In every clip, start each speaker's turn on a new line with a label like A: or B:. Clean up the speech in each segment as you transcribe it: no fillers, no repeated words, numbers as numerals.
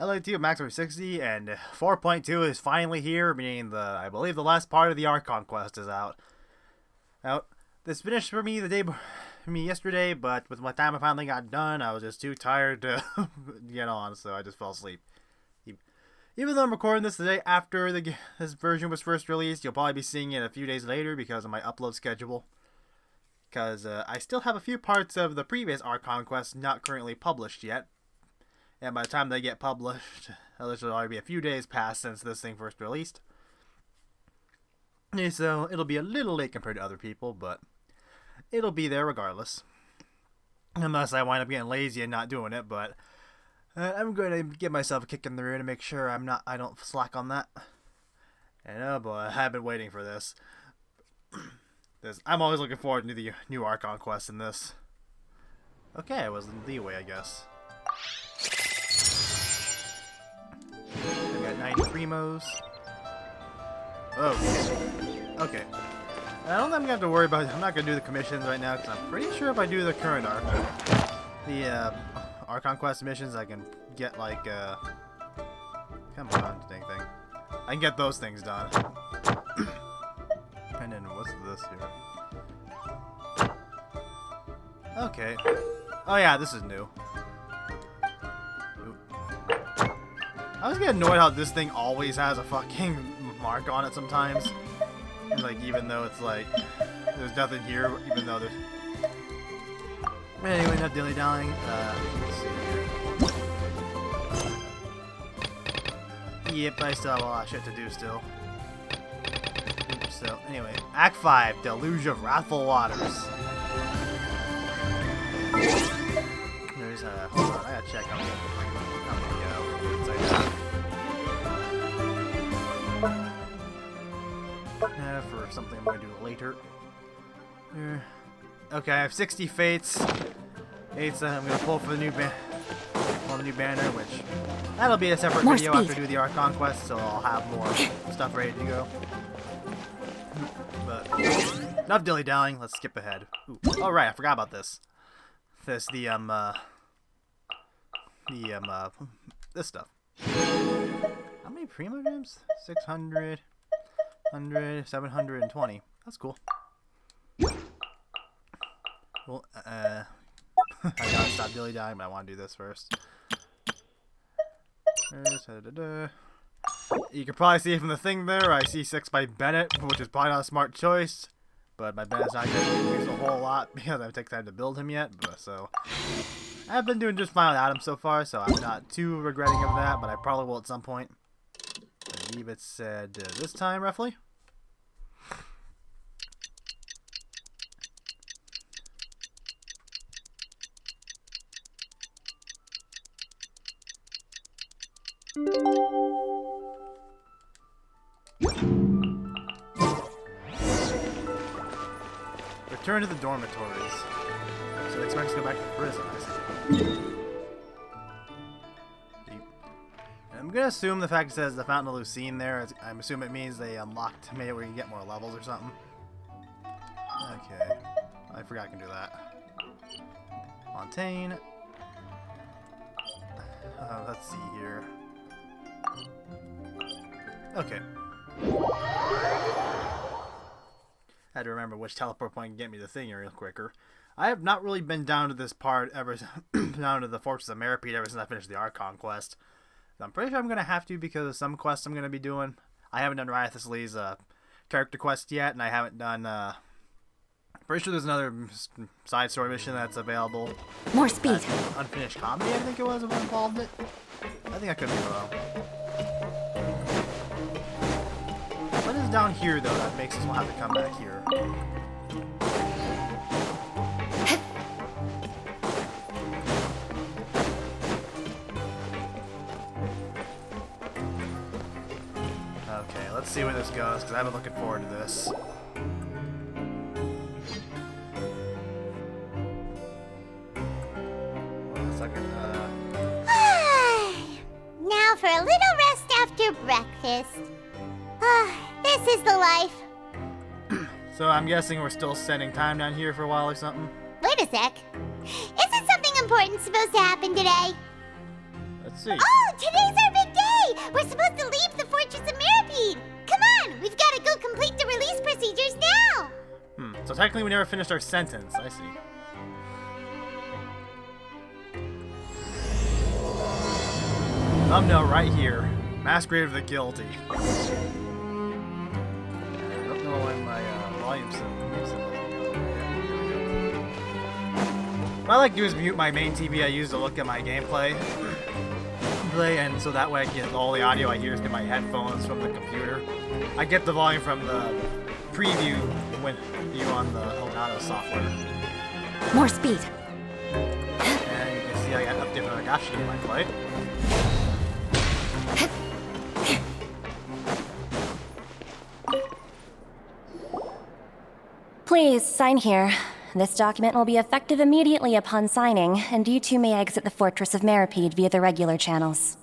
A: LA2 maximum 60, and 4.2 is finally here, meaning I believe the last part of the Archon quest is out. This finished for me yesterday, but with my time I finally got done, I was just too tired to get on, so I just fell asleep. Even though I'm recording this the day after this version was first released, you'll probably be seeing it a few days later because of my upload schedule. Because I still have a few parts of the previous Archon quest not currently published yet. And by the time they get published, there'll already be a few days past since this thing first released. And so it'll be a little late compared to other people, but it'll be there regardless. Unless I wind up getting lazy and not doing it, but I'm going to give myself a kick in the rear to make sure I don't slack on that. And oh boy, I've been waiting for this. I'm always looking forward to the new Archon quest in this. Okay, I was in the way, I guess. I got 9 primos. Oh, okay. I don't think I'm gonna have to worry about it. I'm not gonna do the commissions right now because I'm pretty sure if I do the current Archon quest missions, I can get like come on, dang thing. I can get those things done. And then what's this here? Okay. Oh yeah, this is new. I was getting annoyed how this thing always has a fucking mark on it sometimes. Like, even though it's like, there's nothing here, even though there's... Anyway, not dilly-dallying. Let's see here. Yep, I still have a lot of shit to do still. Oops, so, anyway. Act 5, Deluge of Wrathful Waters. There's hold on, I gotta check how many for something I'm going to do later. Okay, I have 60 fates. 8 I'm going to pull for the new banner, which that'll be a separate video after I do the Archon quest, so I'll have more stuff ready to go. But enough dilly-dallying, let's skip ahead. Oh right, I forgot about this. This stuff. How many primogems? 600. 100, 720. That's cool. Well, I gotta stop dilly-dallying, but I want to do this first. You can probably see from the thing there, I see 6 by Bennett, which is probably not a smart choice. But my Bennett's not going to use a whole lot because I haven't taken time to build him yet. So I've been doing just fine without him so far, so I'm not too regretting of that, but I probably will at some point. I believe it said this time, roughly. Return to the dormitories. So they expect us to go back to prison, I see. I'm gonna assume the fact it says the Fountain of Lucine there, I'm assuming it means they unlocked maybe where you can get more levels or something. Okay. I forgot I can do that. Montaigne. Let's see here. Okay. I had to remember which teleport point can get me the thing real quicker. I have not really been down to this part ever, down to the Fortress of Meripede ever since I finished the Archon quest. So I'm pretty sure I'm going to have to because of some quests I'm going to be doing. I haven't done Riathus Lee's character quest yet, and I haven't done... pretty sure there's another side story mission that's available.
B: More speed.
A: Unfinished Comedy, I think it was, what involved it. I think I could be wrong. What is down here, though, that makes us have to come back here? Okay, let's see where this goes, because I've been looking forward to this.
B: Now for a little rest after breakfast. This is the life.
A: So I'm guessing we're still spending time down here for a while or something?
B: Wait a sec. Isn't something important supposed to happen today?
A: Let's see.
B: Oh, today's our big day! We're supposed to leave the Fortress of Mirapede! Come on, we've got to go complete the release procedures now!
A: So technically we never finished our sentence. I see. Thumbnail right here. Masquerade of the Guilty. I don't know why my volume symbol. What I like to do is mute my main TV I use to look at my gameplay. And so that way I get all the audio I hear through my headphones from the computer. I get the volume from the preview when you on the Elgato software.
C: More speed.
A: And you can see I got different Agashi in my play.
C: Please, sign here. This document will be effective immediately upon signing, and you two may exit the Fortress of Mirapede via the regular channels.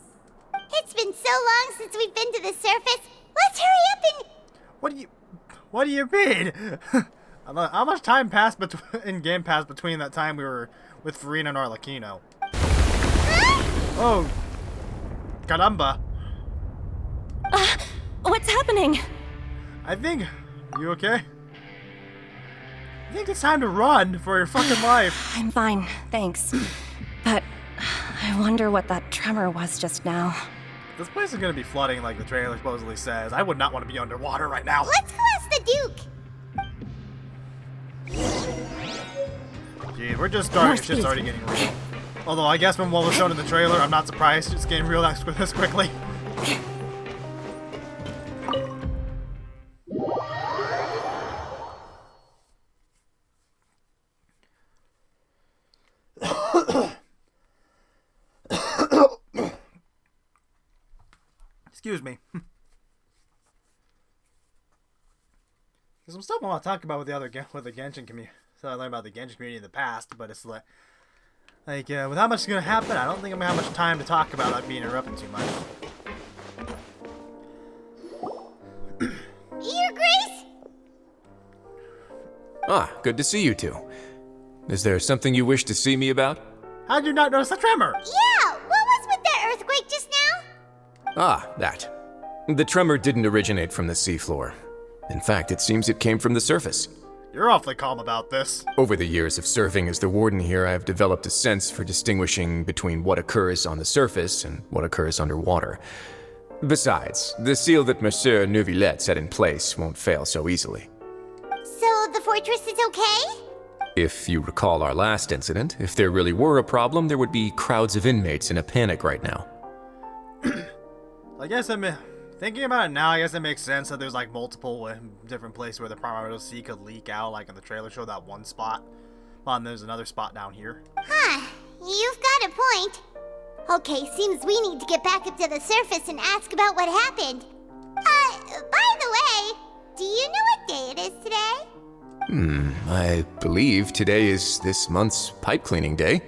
B: It's been so long since we've been to the surface. Let's hurry up and...
A: What do you mean? How much time passed in game passed between that time we were with Farina and Arlecchino? Oh, caramba!
C: What's happening?
A: I think you okay? I think it's time to run for your fucking life.
C: I'm fine, thanks. But I wonder what that tremor was just now.
A: This place is gonna be flooding like the trailer supposedly says. I would not want to be underwater right now.
B: let's go ask the Duke!
A: Gee, we're just starting. Shit's already getting real. Although I guess when what was shown in the trailer, I'm not surprised it's getting real this quickly. Excuse me. There's some stuff I want to talk about with the Genshin community. So I learned about the Genshin community in the past, but it's like with how much is gonna happen, I don't think I'm gonna have much time to talk about it being interrupted too much.
B: Your Grace?
D: Ah, good to see you two. Is there something you wish to see me about?
A: How did you not notice the tremor?
B: Yeah, what was with that earthquake just now?
D: Ah, that. The tremor didn't originate from the seafloor. In fact, it seems it came from the surface.
A: You're awfully calm about this.
D: Over the years of serving as the warden here, I've developed a sense for distinguishing between what occurs on the surface and what occurs underwater. Besides, the seal that Monsieur Neuvillette set in place won't fail so easily.
B: So the fortress is okay?
D: If you recall our last incident, if there really were a problem, there would be crowds of inmates in a panic right now.
A: I guess I'm thinking about it now. I guess it makes sense that there's like multiple different places where the primordial sea could leak out. Like in the trailer, showed that one spot. Well, and there's another spot down here.
B: Huh, you've got a point. Okay, seems we need to get back up to the surface and ask about what happened. By the way, do you know what day it is today?
D: I believe today is this month's pipe cleaning day.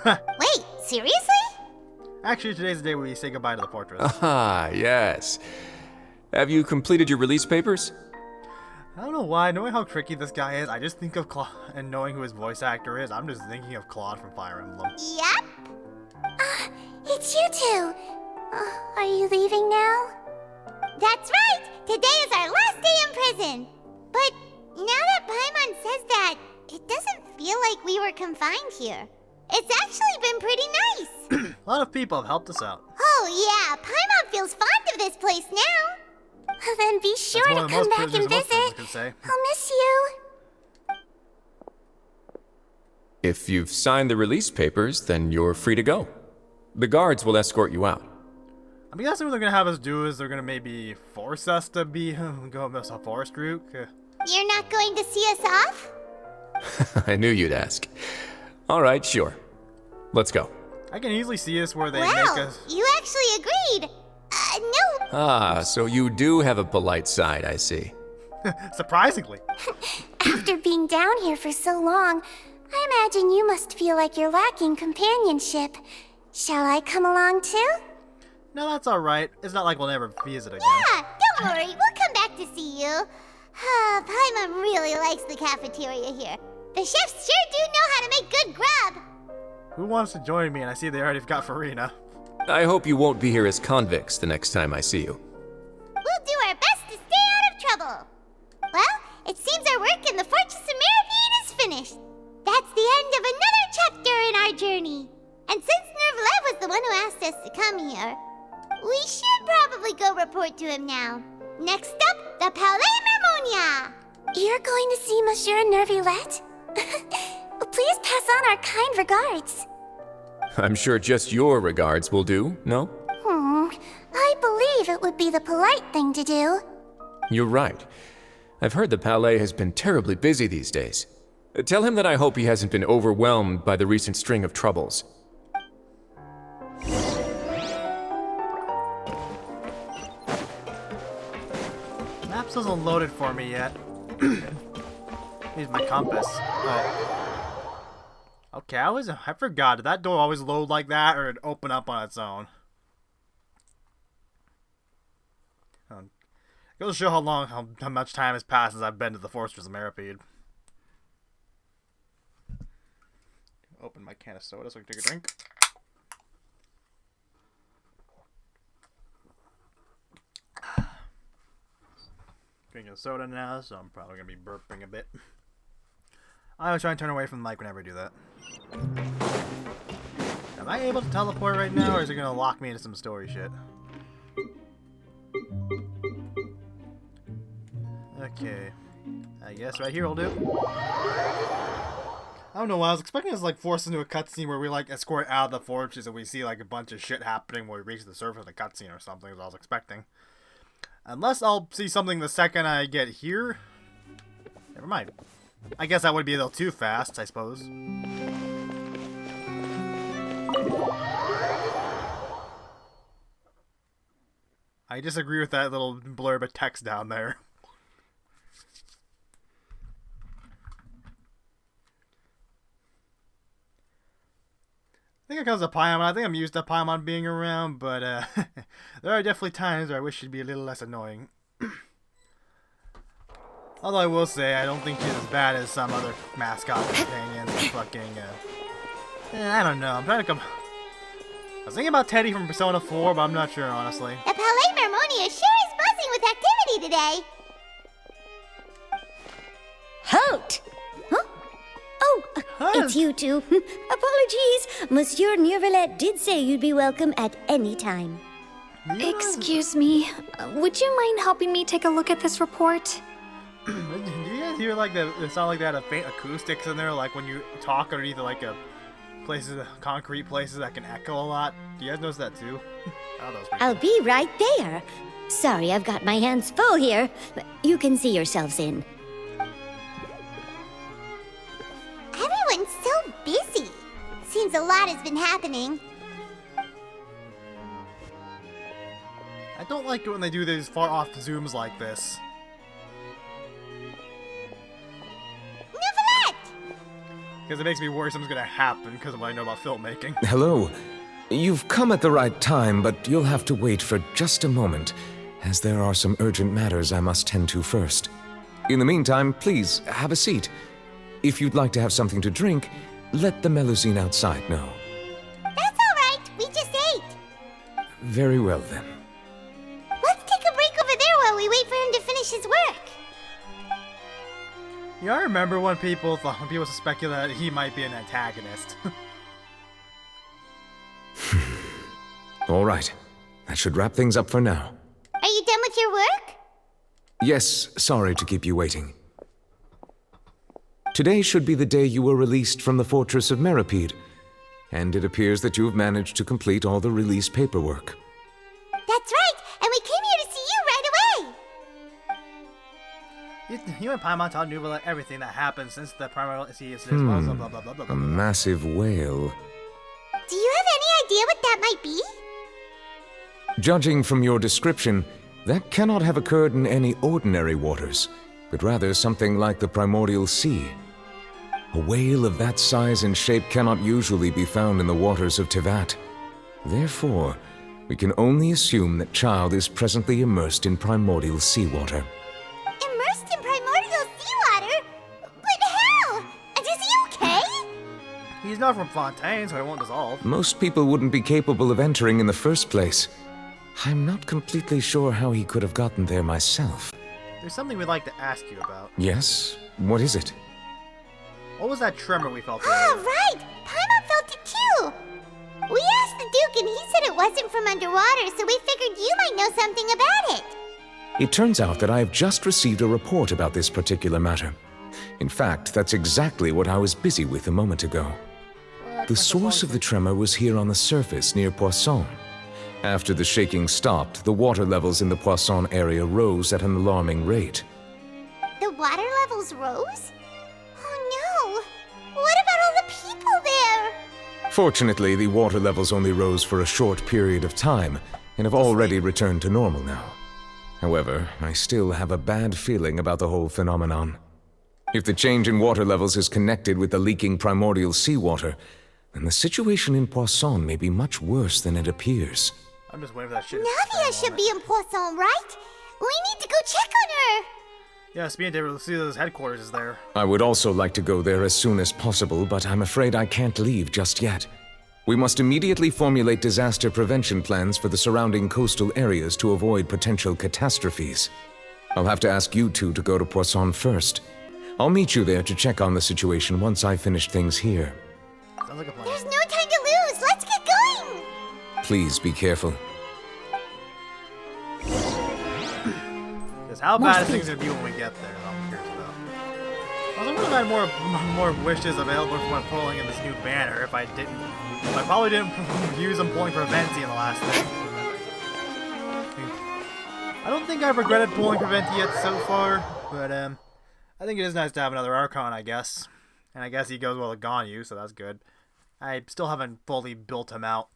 B: Wait, seriously?
A: Actually, today's the day we say goodbye to the fortress.
D: Ah, yes. Have you completed your release papers?
A: I don't know why, knowing how tricky this guy is, I just think of Claude, and knowing who his voice actor is, I'm just thinking of Claude from Fire Emblem.
B: Yep. It's you two. Are you leaving now? That's right! Today is our last day in prison! But now that Paimon says that, it doesn't feel like we were confined here. It's actually been pretty nice!
A: A lot of people have helped us out.
B: Oh yeah, Paimon feels fond of this place now! Then be sure to come back and visit. I'll miss you.
D: If you've signed the release papers, then you're free to go. The guards will escort you out.
A: I'm guessing what they're gonna have us do is they're gonna maybe force us to go on this forest route.
B: You're not going to see us off?
D: I knew you'd ask. All right, sure. Let's go.
A: I can easily see us where they make
B: Well,
A: us.
B: you actually agreed. No.
D: Ah, so you do have a polite side, I see.
A: Surprisingly.
B: After being down here for so long, I imagine you must feel like you're lacking companionship. Shall I come along too?
A: No, that's alright. It's not like we'll never visit again.
B: Yeah, don't worry. We'll come back to see you. Paimon really likes the cafeteria here. The chefs sure do know how to make good grub.
A: Who wants to join me? And I see they already got Farina.
D: I hope you won't be here as convicts the next time I see you.
B: We'll do our best to stay out of trouble. Well, it seems our work in the Fortress of Meripede is finished. That's the end of another chapter in our journey. And since Nervalet was the one who asked us to come here, we should probably go report to him now. Next up, the Palais Mermonia.
E: You're going to see Monsieur Nervilette? Please pass on our kind regards.
D: I'm sure just your regards will do, no?
E: I believe it would be the polite thing to do.
D: You're right. I've heard the Palais has been terribly busy these days. Tell him that I hope he hasn't been overwhelmed by the recent string of troubles.
A: Maps isn't loaded for me yet. Here's my compass. Oh. Okay, I forgot. Did that door always load like that, or it open up on its own? Goes to show how much time has passed since I've been to the Fortress of Meripede. Open my can of soda so I can take a drink. Drinking soda now, so I'm probably gonna be burping a bit. I always try and turn away from the mic whenever I do that. Am I able to teleport right now, or is it gonna lock me into some story shit? Okay. I guess right here will do. I don't know why I was expecting us to like force into a cutscene where we like escort out of the fortress and we see like a bunch of shit happening when we reach the surface of the cutscene or something, is what I was expecting. Unless I'll see something the second I get here. Never mind. I guess that would be a little too fast, I suppose. I disagree with that little blurb of text down there. I think it comes to Paimon. I think I'm used to Paimon being around, but there are definitely times where I wish she'd be a little less annoying. Although I will say, I don't think she's as bad as some other mascot companions. Fucking, I don't know. I'm trying to come. I was thinking about Teddy from Persona 4, but I'm not sure, honestly.
B: The Palais Mermonia sure is buzzing with activity today.
E: Halt! Huh? Oh, it's you two. Apologies. Monsieur Nervilette did say you'd be welcome at any time.
F: Excuse me. Would you mind helping me take a look at this report?
A: Do you guys hear like it sound like they had a faint acoustics in there, like when you talk underneath like concrete places that can echo a lot? Do you guys notice that too?
E: I'll be right there. Sorry, I've got my hands full here. You can see yourselves in.
B: Everyone's so busy. Seems a lot has been happening.
A: I don't like it when they do these far off zooms like this. Because it makes me worry something's gonna happen because of what I know about filmmaking.
G: Hello. You've come at the right time, but you'll have to wait for just a moment, as there are some urgent matters I must tend to first. In the meantime, please, have a seat. If you'd like to have something to drink, let the Melusine outside know.
B: That's all right. We just ate.
G: Very well, then.
B: Let's take a break over there while we wait for him to finish his work.
A: Yeah, I remember when people suspected that he might be an antagonist.
G: All right. That should wrap things up for now.
B: Are you done with your work?
G: Yes, sorry to keep you waiting. Today should be the day you were released from the Fortress of Meripede, and it appears that you have managed to complete all the release paperwork.
B: That's right, and we came here to see you right away.
A: You and Paimon told Nervilette everything that happened since the primary blah, blah, blah, blah, blah, blah,
G: A
A: blah.
G: massive whale.
B: Do you have any idea what that might be?
G: Judging from your description, that cannot have occurred in any ordinary waters, but rather something like the primordial sea. A whale of that size and shape cannot usually be found in the waters of Tevat. Therefore, we can only assume that Child is presently immersed in primordial seawater.
B: Immersed in primordial seawater? But how? And is he okay?
A: He's not from Fontaine, so it won't dissolve.
G: Most people wouldn't be capable of entering in the first place. I'm not completely sure how he could have gotten there myself.
A: There's something we'd like to ask you about.
G: Yes? What is it?
A: What was that tremor we felt
B: Oh,
A: earlier?
B: right! Paimon felt it too! We asked the Duke and he said it wasn't from underwater, so we figured you might know something about it.
G: It turns out that I have just received a report about this particular matter. In fact, that's exactly what I was busy with a moment ago. The source of the tremor was here on the surface near Poisson. After the shaking stopped, the water levels in the Poisson area rose at an alarming rate.
B: The water levels rose? Oh no! What about all the people there?
G: Fortunately, the water levels only rose for a short period of time and have already returned to normal now. However, I still have a bad feeling about the whole phenomenon. If the change in water levels is connected with the leaking primordial seawater, then the situation in Poisson may be much worse than it appears.
A: I'm just waiting for that shit.
B: Navia should be in Poisson, right? We need to go check on her!
A: Yeah, speaking to see those headquarters is there.
G: I would also like to go there as soon as possible, but I'm afraid I can't leave just yet. We must immediately formulate disaster prevention plans for the surrounding coastal areas to avoid potential catastrophes. I'll have to ask you two to go to Poisson first. I'll meet you there to check on the situation once I finish things here.
A: Sounds like a plan.
B: There's no time to lose! Let's get going!
G: Please be careful.
A: Because how bad is things gonna be when we get there? I'm curious about. I was wondering if I had more wishes available for when pulling in this new banner. If I didn't, I probably didn't use them pulling for Venti in the last thing. I don't think I've regretted pulling for Venti yet so far, but I think it is nice to have another Archon, I guess. And I guess he goes well with Ganyu, so that's good. I still haven't fully built him out.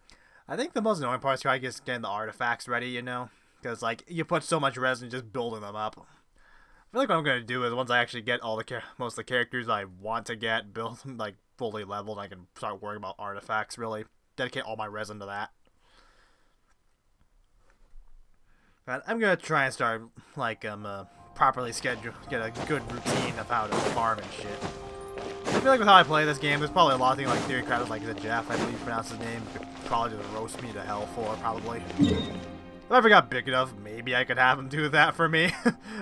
A: I think the most annoying part is trying to get getting the artifacts ready, you know? Because, like, you put so much resin just building them up. I feel like what I'm going to do is once I actually get all the most of the characters I want to get built, like, fully leveled, I can start worrying about artifacts, really. Dedicate all my resin to that. But I'm going to try and start, like, properly schedule, get a good routine of how to farm and shit. I feel like with how I play this game, there's probably a lot of things like Theory Crowd, like the Jeff, I believe you pronounce his name, could probably just roast me to hell for, probably. If I ever got big enough, maybe I could have him do that for me.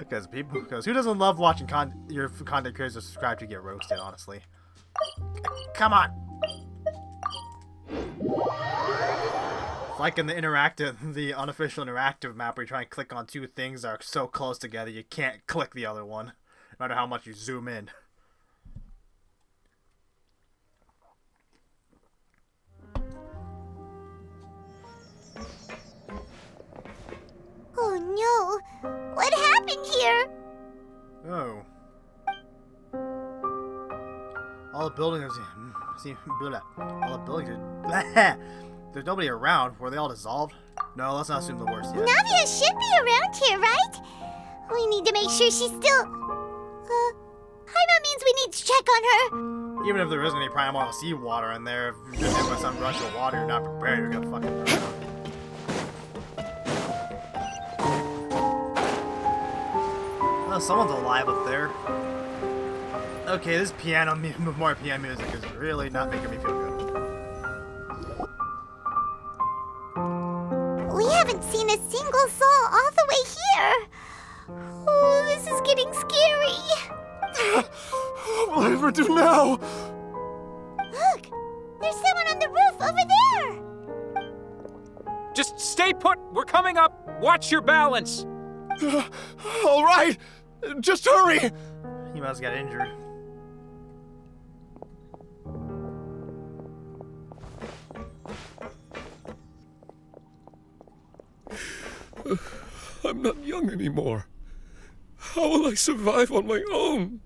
A: Because who doesn't love watching your content creators subscribe to get roasted, honestly? Come on! It's like in the unofficial interactive map where you try and click on two things that are so close together you can't click the other one, no matter how much you zoom in.
B: Oh no! What happened here?
A: Oh. All the buildings seem all the buildings are there's nobody around. Were they all dissolved? No, let's not assume the worst yet.
B: Navia should be around here, right? We need to make sure she's still... Paimon means we need to check on her.
A: Even if there isn't any primordial seawater in there, if you're just hit by some rush of water, you're not prepared, you're gonna fucking drown. Oh, someone's alive up there. Okay, this more piano music is really not making me feel good.
B: We haven't seen a single soul all the way here. Oh, this is getting scary.
H: What will I ever do now?
B: Look, there's someone on the roof over there.
I: Just stay put. We're coming up. Watch your balance.
H: All right, just hurry.
A: He must get injured.
H: I'm not young anymore. How will I survive on my own?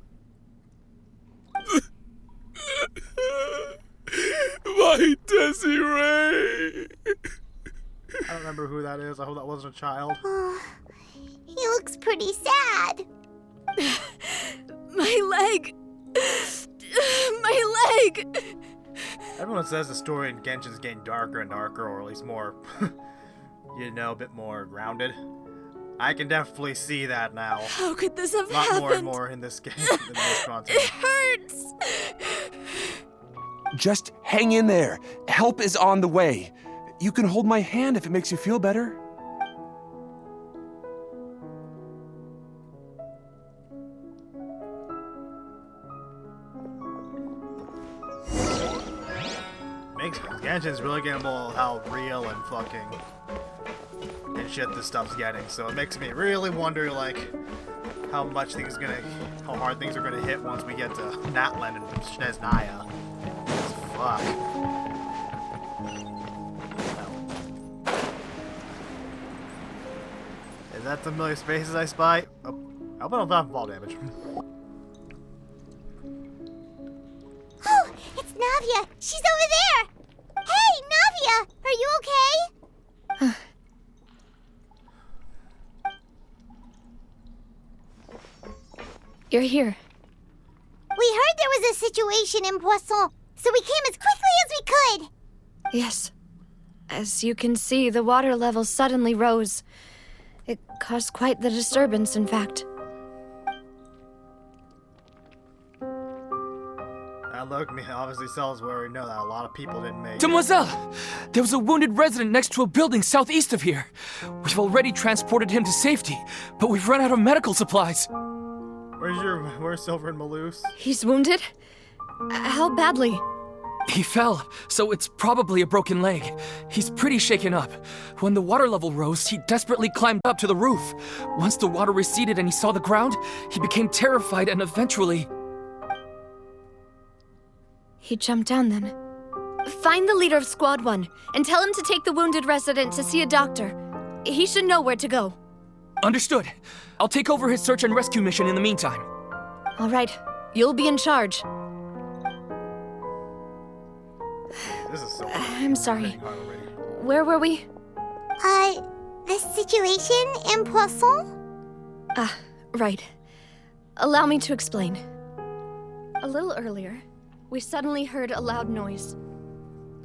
H: My Desiree!
A: I don't remember who that is. I hope that wasn't a child.
B: He looks pretty sad.
F: My leg! My leg!
A: Everyone says the story in Genshin is getting darker and darker, or at least more, you know, a bit more grounded. I can definitely see that now.
F: How could this have
A: A lot
F: happened?
A: more and more in this game, in this content.
F: It hurts!
J: Just hang in there. Help is on the way. You can hold my hand if it makes you feel better.
A: Genshin's really getting how real and fucking and shit this stuff's getting, so it makes me really wonder, like, how hard things are gonna hit once we get to Natlan and Snezhnaya. Fuck. Is that the million spaces I spy? Oh, I hope I don't have ball damage.
B: Oh, it's Navia! She's over there! Hey, Navia! Are you okay?
F: You're here.
B: We heard there was a situation in Poisson, so we came as quickly as we could!
F: Yes. As you can see, the water level suddenly rose. It caused quite the disturbance, in fact.
A: That look obviously tells where we know that a lot of people didn't make it.
I: Demoiselle! There was a wounded resident next to a building southeast of here. We've already transported him to safety, but we've run out of medical supplies.
A: Where's Silver and Maloose?
F: He's wounded? How badly?
I: He fell, so it's probably a broken leg. He's pretty shaken up. When the water level rose, he desperately climbed up to the roof. Once the water receded and he saw the ground, he became terrified and eventually...
F: He jumped down then. Find the leader of Squad 1 and tell him to take the wounded resident to see a doctor. He should know where to go.
I: Understood. I'll take over his search and rescue mission in the meantime.
F: All right. You'll be in charge.
A: This is so
F: I'm sorry. Where were we?
B: The situation in Poisson?
F: Ah, right. Allow me to explain. A little earlier, we suddenly heard a loud noise.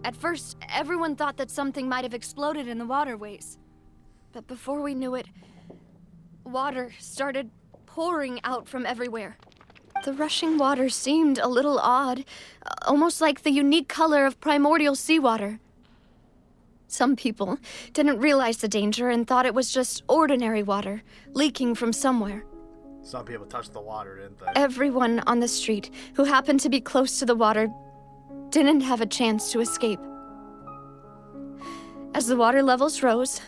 F: At first, everyone thought that something might have exploded in the waterways. But before we knew it, water started pouring out from everywhere. The rushing water seemed a little odd, almost like the unique color of primordial seawater. Some people didn't realize the danger and thought it was just ordinary water, leaking from somewhere.
A: Some people touched the water, didn't they?
F: Everyone on the street who happened to be close to the water didn't have a chance to escape. As the water levels rose,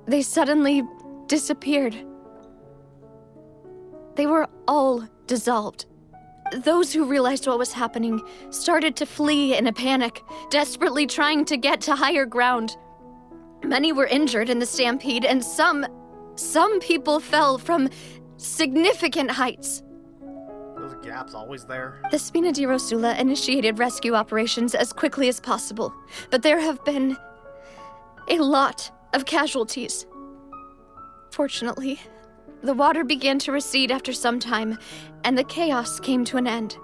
F: they suddenly disappeared. They were all dissolved. Those who realized what was happening started to flee in a panic, desperately trying to get to higher ground. Many were injured in the stampede, and some people fell from significant heights.
A: Those gaps always there?
F: The Spina di Rosula initiated rescue operations as quickly as possible, but there have been a lot of casualties. Fortunately, the water began to recede after some time, and the chaos came to an end.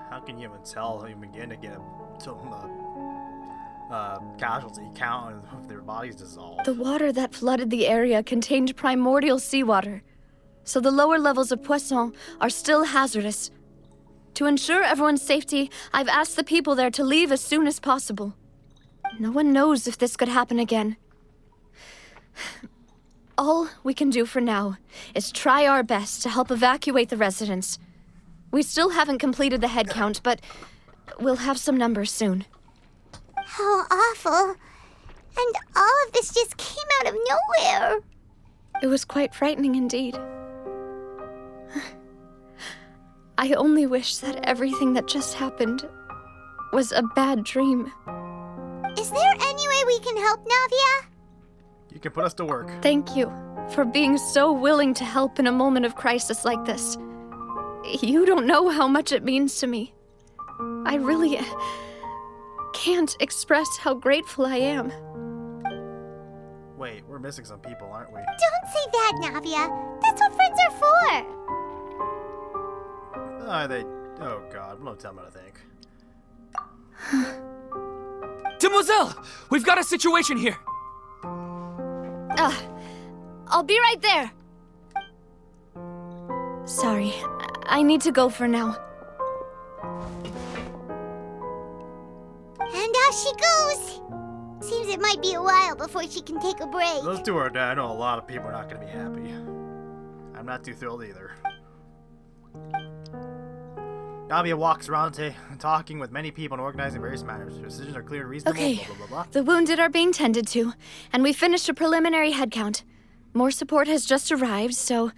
A: How can you even tell you begin to get a casualty count if their bodies dissolved?
F: The water that flooded the area contained primordial seawater, so the lower levels of Poisson are still hazardous. To ensure everyone's safety, I've asked the people there to leave as soon as possible. No one knows if this could happen again. All we can do for now is try our best to help evacuate the residents. We still haven't completed the head count, but we'll have some numbers soon.
B: How awful. And all of this just came out of nowhere.
F: It was quite frightening indeed. I only wish that everything that just happened was a bad dream.
B: Is there any way we can help, Navia?
A: You can put us to work.
F: Thank you for being so willing to help in a moment of crisis like this. You don't know how much it means to me. I really can't express how grateful I am.
A: Wait, we're missing some people, aren't we?
B: Don't say that, Navia. That's what friends are for.
A: Oh god, don't tell me what to think.
I: Demoiselle! We've got a situation here!
F: I'll be right there. Sorry, I need to go for now.
B: there she goes. Seems it might be a while before she can take a break.
A: Those two are dead. I know a lot of people are not going to be happy. I'm not too thrilled either. Navia walks around talking with many people and organizing various matters. Her decisions are clear and reasonable.
F: Okay,
A: Blah, blah, blah, blah.
F: the wounded are being tended to, and we finished a preliminary head count. More support has just arrived, so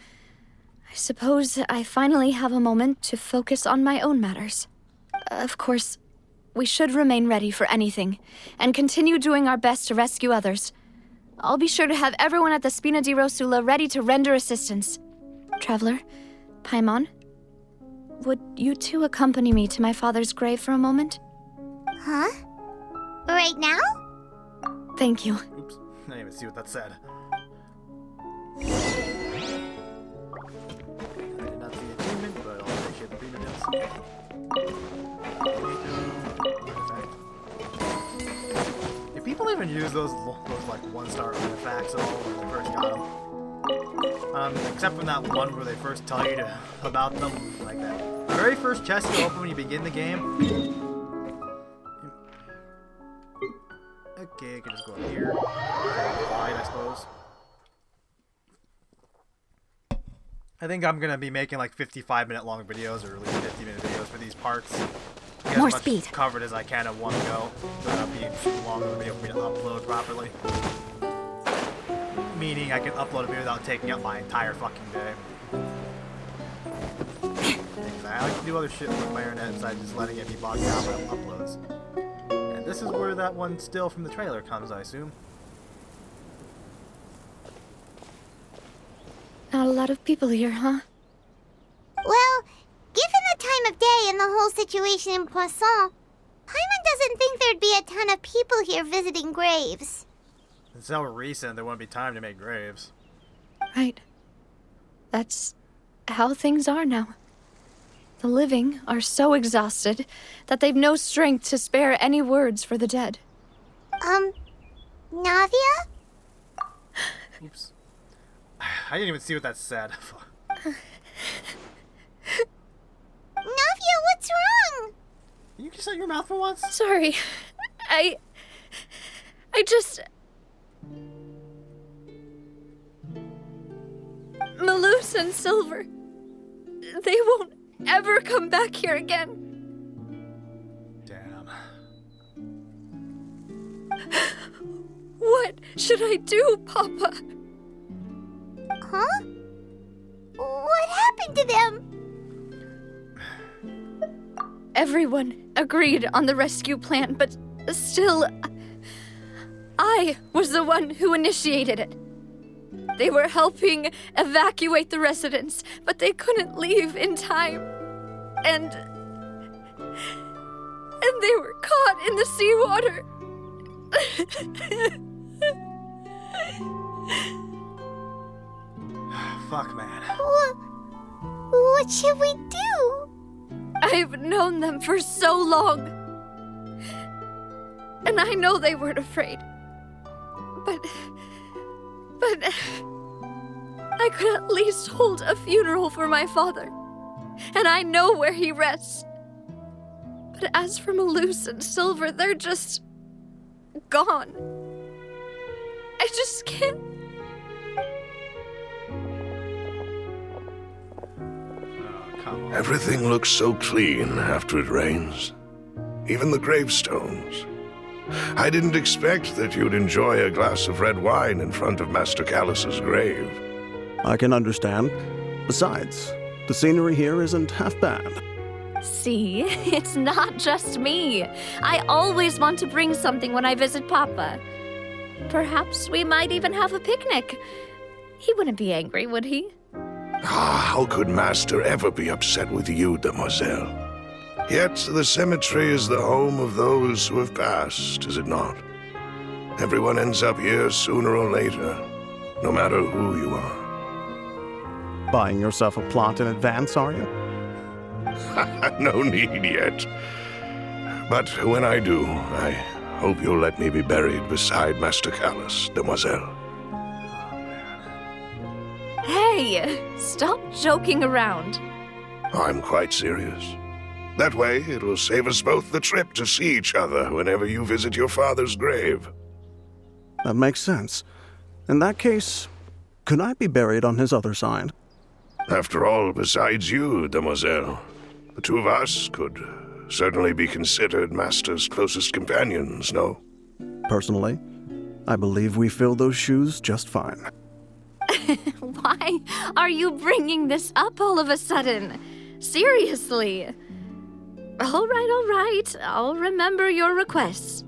F: I suppose I finally have a moment to focus on my own matters. Of course, we should remain ready for anything, and continue doing our best to rescue others. I'll be sure to have everyone at the Spina di Rosula ready to render assistance. Traveler, Paimon, would you two accompany me to my father's grave for a moment?
B: Huh? Right now?
F: Thank you.
A: Oops, I didn't even see what that said. I did not see the achievement, but I'll appreciate the premium. Do people even use those like 1-star artifacts at all when they first got them? Except from that one where they first tell you about them, like that. The very first chest you open when you begin the game. Okay, I can just go up here. Wide, I suppose. I think I'm gonna be making like 55-minute long videos, or at least 50-minute videos for these parts. Get
C: More
A: as much
C: speed.
A: covered as I can at one go, without being too long of a video for me to upload properly. Meaning I can upload a video without taking up my entire fucking day. Because I like to do other shit with my internet besides just letting it be bogged down by uploads. And this is where that one still from the trailer comes, I assume.
F: Not a lot of people here, huh?
B: Well, given the time of day and the whole situation in Poisson, Paimon doesn't think there'd be a ton of people here visiting graves.
A: It's so recent there wouldn't be time to make graves.
F: Right. That's how things are now. The living are so exhausted that they've no strength to spare any words for the dead.
B: Navia?
A: Oops. I didn't even see what that said.
B: Navia, what's wrong?
A: Can you just shut your mouth for once?
F: Sorry. I just... Malus and Silver. They won't ever come back here again.
A: Damn.
F: What should I do, Papa?
B: Huh? What happened to them?
F: Everyone agreed on the rescue plan, but still, I was the one who initiated it. They were helping evacuate the residents, but they couldn't leave in time. And they were caught in the seawater.
A: Fuck, man.
B: What should we do?
F: I've known them for so long. And I know they weren't afraid. But I could at least hold a funeral for my father. And I know where he rests. But as for Malus and Silver, they're just gone. I just can't.
K: Everything looks so clean after it rains. Even the gravestones. I didn't expect that you'd enjoy a glass of red wine in front of Master Callus's grave.
L: I can understand. Besides, the scenery here isn't half bad.
F: See, it's not just me. I always want to bring something when I visit Papa. Perhaps we might even have a picnic. He wouldn't be angry, would he?
K: How could Master ever be upset with you, demoiselle? Yet the cemetery is the home of those who have passed, is it not? Everyone ends up here sooner or later, no matter who you are.
L: Buying yourself a plot in advance, are you?
K: No need yet. But when I do, I hope you'll let me be buried beside Master Callus, demoiselle.
F: Hey, stop joking around.
K: I'm quite serious. That way, it will save us both the trip to see each other whenever you visit your father's grave.
L: That makes sense. In that case, could I be buried on his other side?
K: After all, besides you, demoiselle, the two of us could certainly be considered Master's closest companions, no?
L: Personally, I believe we fill those shoes just fine.
F: Why are you bringing this up all of a sudden? Seriously. All right. I'll remember your requests.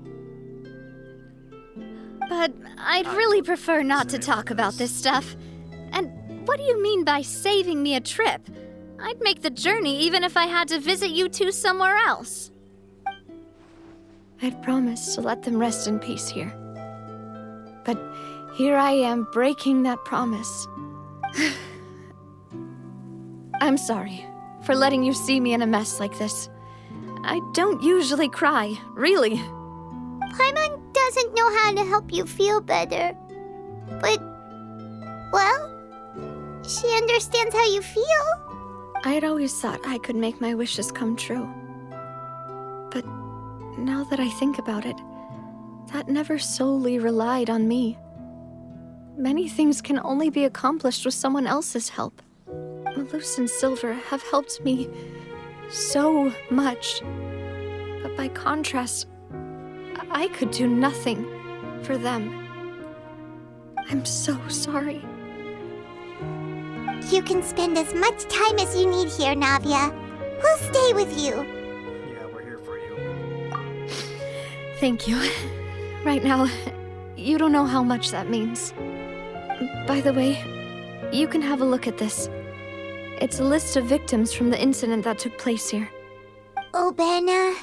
F: But I'd really prefer not to talk about this stuff. And what do you mean by saving me a trip? I'd make the journey even if I had to visit you two somewhere else. I'd promised to let them rest in peace here. But here I am breaking that promise. I'm sorry for letting you see me in a mess like this. I don't usually cry, really.
B: Paimon doesn't know how to help you feel better. But, well, she understands how you feel.
F: I'd always thought I could make my wishes come true. But now that I think about it, that never solely relied on me. Many things can only be accomplished with someone else's help. Malus and Silver have helped me so much. But by contrast, I could do nothing for them. I'm so sorry.
B: You can spend as much time as you need here, Navia. We'll stay with you.
A: Yeah, we're here for you.
F: Thank you. Right now, you don't know how much that means. By the way, you can have a look at this. It's a list of victims from the incident that took place here.
B: Obena,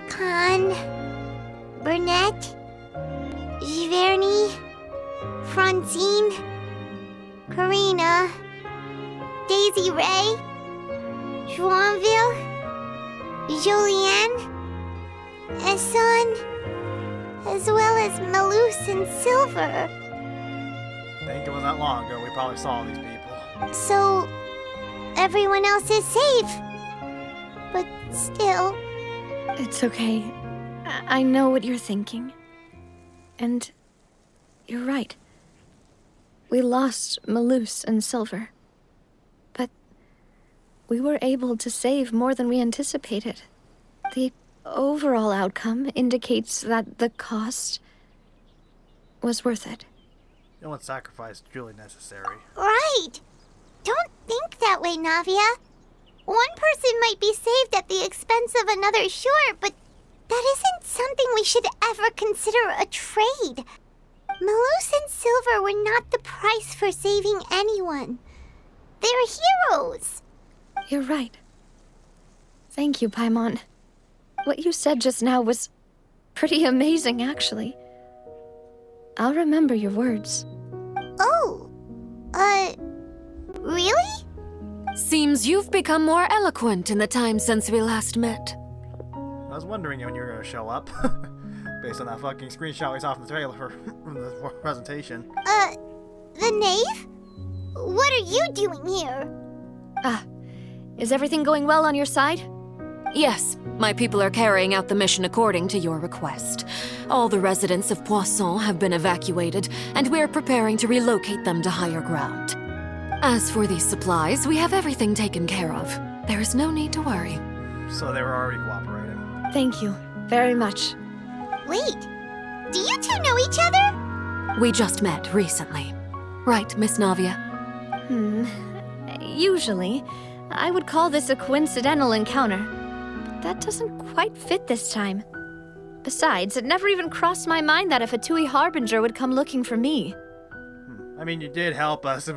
B: Khan, Burnett, Giverny, Francine, Karina, Daisy Ray, Joinville, Julianne, Esson, as well as Malus and Silver.
A: I think it was that long ago we probably saw these people.
B: So, everyone else is safe. But still...
F: It's okay. I know what you're thinking. And you're right. We lost Malus and Silver. But we were able to save more than we anticipated. The overall outcome indicates that the cost was worth it.
A: No one's sacrifice is truly necessary.
B: Right! Don't think that way, Navia. One person might be saved at the expense of another, sure, but that isn't something we should ever consider a trade. Malus and Silver were not the price for saving anyone. They're heroes.
F: You're right. Thank you, Paimon. What you said just now was pretty amazing, actually. I'll remember your words.
B: Oh, really?
M: Seems you've become more eloquent in the time since we last met.
A: I was wondering when you were going to show up. Based on that fucking screenshot we saw from the trailer from the presentation.
B: The knave? What are you doing here?
F: Is everything going well on your side?
M: Yes, my people are carrying out the mission according to your request. All the residents of Poisson have been evacuated, and we're preparing to relocate them to higher ground. As for these supplies, we have everything taken care of. There is no need to worry.
A: So they were already cooperating.
F: Thank you very much.
B: Wait, do you two know each other?
M: We just met recently. Right, Miss Navia?
F: Usually, I would call this a coincidental encounter. But that doesn't quite fit this time. Besides, it never even crossed my mind that a Fatui Harbinger would come looking for me.
A: I mean, you did help us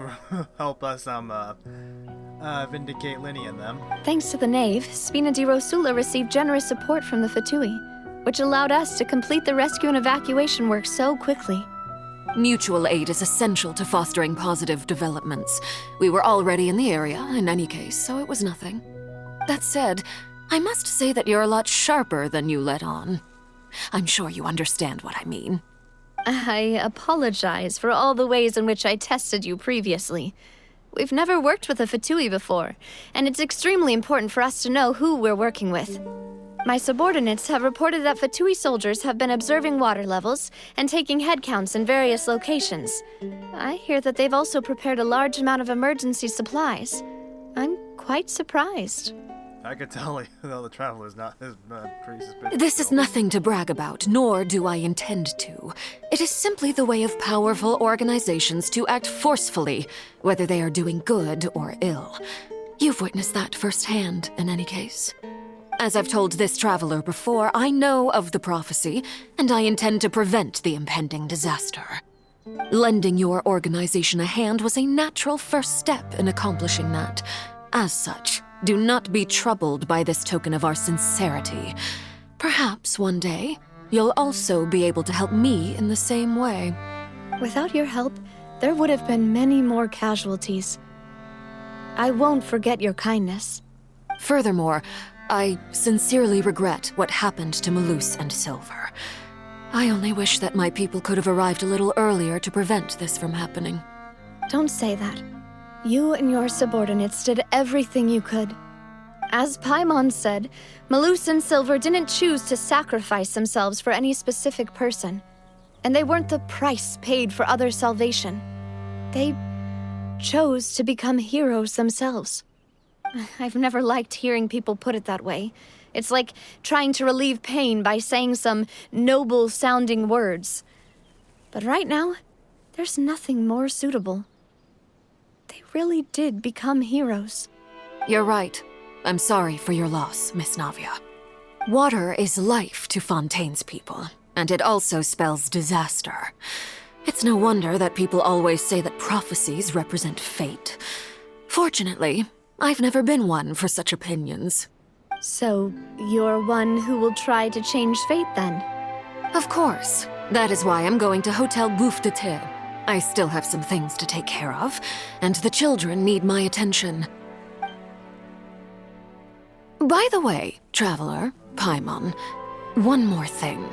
A: vindicate Linny and them.
F: Thanks to the knave, Spina di Rosula received generous support from the Fatui, which allowed us to complete the rescue and evacuation work so quickly.
M: Mutual aid is essential to fostering positive developments. We were already in the area, in any case, so it was nothing. That said, I must say that you're a lot sharper than you let on. I'm sure you understand what I mean.
F: I apologize for all the ways in which I tested you previously. We've never worked with a Fatui before, and it's extremely important for us to know who we're working with. My subordinates have reported that Fatui soldiers have been observing water levels and taking head counts in various locations. I hear that they've also prepared a large amount of emergency supplies. I'm quite surprised.
A: I could tell, though, the traveler is pretty suspicious.
M: This is nothing to brag about, nor do I intend to. It is simply the way of powerful organizations to act forcefully, whether they are doing good or ill. You've witnessed that firsthand, in any case. As I've told this traveler before, I know of the prophecy, and I intend to prevent the impending disaster. Lending your organization a hand was a natural first step in accomplishing that. As such, do not be troubled by this token of our sincerity. Perhaps one day, you'll also be able to help me in the same way.
F: Without your help, there would have been many more casualties. I won't forget your kindness.
M: Furthermore, I sincerely regret what happened to Malus and Silver. I only wish that my people could have arrived a little earlier to prevent this from happening.
F: Don't say that. You and your subordinates did everything you could. As Paimon said, Malus and Silver didn't choose to sacrifice themselves for any specific person. And they weren't the price paid for other salvation. They chose to become heroes themselves. I've never liked hearing people put it that way. It's like trying to relieve pain by saying some noble-sounding words. But right now, there's nothing more suitable. They really did become heroes.
M: You're right. I'm sorry for your loss, Miss Navia. Water is life to Fontaine's people, and it also spells disaster. It's no wonder that people always say that prophecies represent fate. Fortunately, I've never been one for such opinions.
F: So, you're one who will try to change fate, then?
M: Of course. That is why I'm going to Hotel Bouffe de Thé. I still have some things to take care of, and the children need my attention. By the way, traveler, Paimon, one more thing.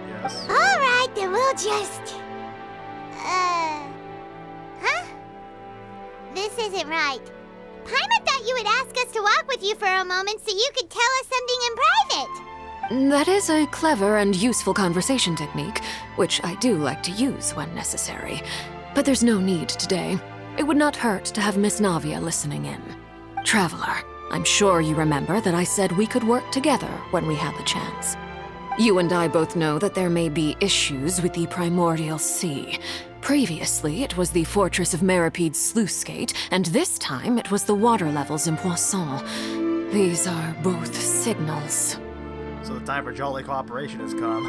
A: Yes?
B: Alright, then we'll just... Huh? This isn't right. Paimon thought you would ask us to walk with you for a moment so you could tell us something in private.
M: That is a clever and useful conversation technique, which I do like to use when necessary. But there's no need today. It would not hurt to have Miss Navia listening in. Traveler, I'm sure you remember that I said we could work together when we had the chance. You and I both know that there may be issues with the Primordial Sea. Previously, it was the Fortress of Meripede's sluice gate, and this time it was the water levels in Poisson. These are both signals.
A: So the time for jolly cooperation has come.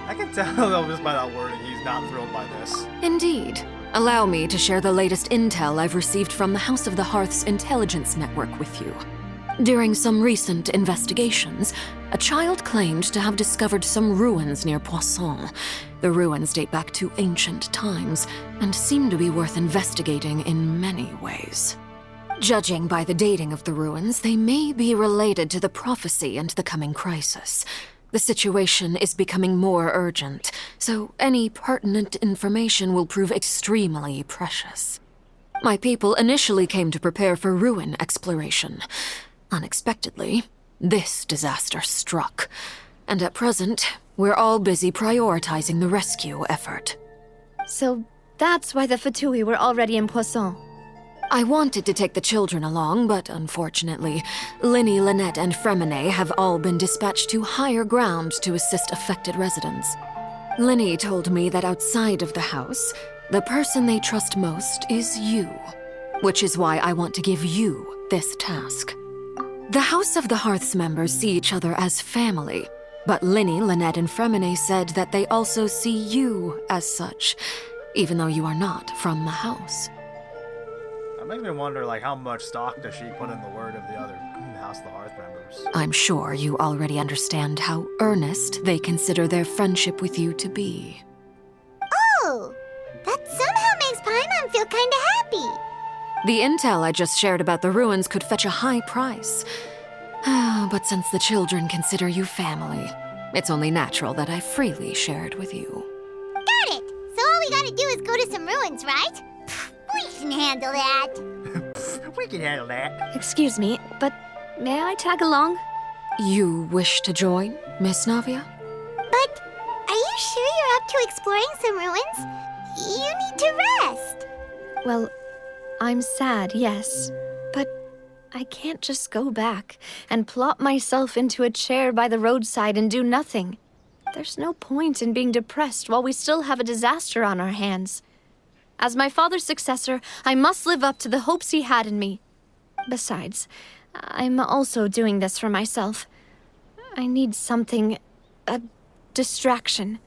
A: I can tell, though, just by that wording, he's not thrilled by this.
M: Indeed. Allow me to share the latest intel I've received from the House of the Hearth's intelligence network with you. During some recent investigations, a child claimed to have discovered some ruins near Poisson. The ruins date back to ancient times and seem to be worth investigating in many ways. Judging by the dating of the ruins, they may be related to the prophecy and the coming crisis. The situation is becoming more urgent, so any pertinent information will prove extremely precious. My people initially came to prepare for ruin exploration. Unexpectedly, this disaster struck, and at present, we're all busy prioritizing the rescue effort.
F: So that's why the Fatui were already in Poisson.
M: I wanted to take the children along, but unfortunately, Linny, Lynette, and Fremine have all been dispatched to higher ground to assist affected residents. Linny told me that outside of the house, the person they trust most is you, which is why I want to give you this task. The House of the Hearth's members see each other as family, but Linny, Lynette, and Fremine said that they also see you as such, even though you are not from the house.
A: It makes me wonder, like, how much stock does she put in the word of the other House of the Hearth members?
M: I'm sure you already understand how earnest they consider their friendship with you to be.
B: Oh, that somehow makes Paimon feel kinda happy.
M: The intel I just shared about the ruins could fetch a high price. But since the children consider you family, it's only natural that I freely share it with you.
B: Got it! So all we gotta do is go to some ruins, right? can handle that.
A: We can handle that.
F: Excuse me, but may I tag along?
M: You wish to join, Miss Navia?
B: But are you sure you're up to exploring some ruins? You need to rest.
F: Well, I'm sad, yes, but I can't just go back and plop myself into a chair by the roadside and do nothing. There's no point in being depressed while we still have a disaster on our hands. As my father's successor, I must live up to the hopes he had in me. Besides, I'm also doing this for myself. I need something, a distraction,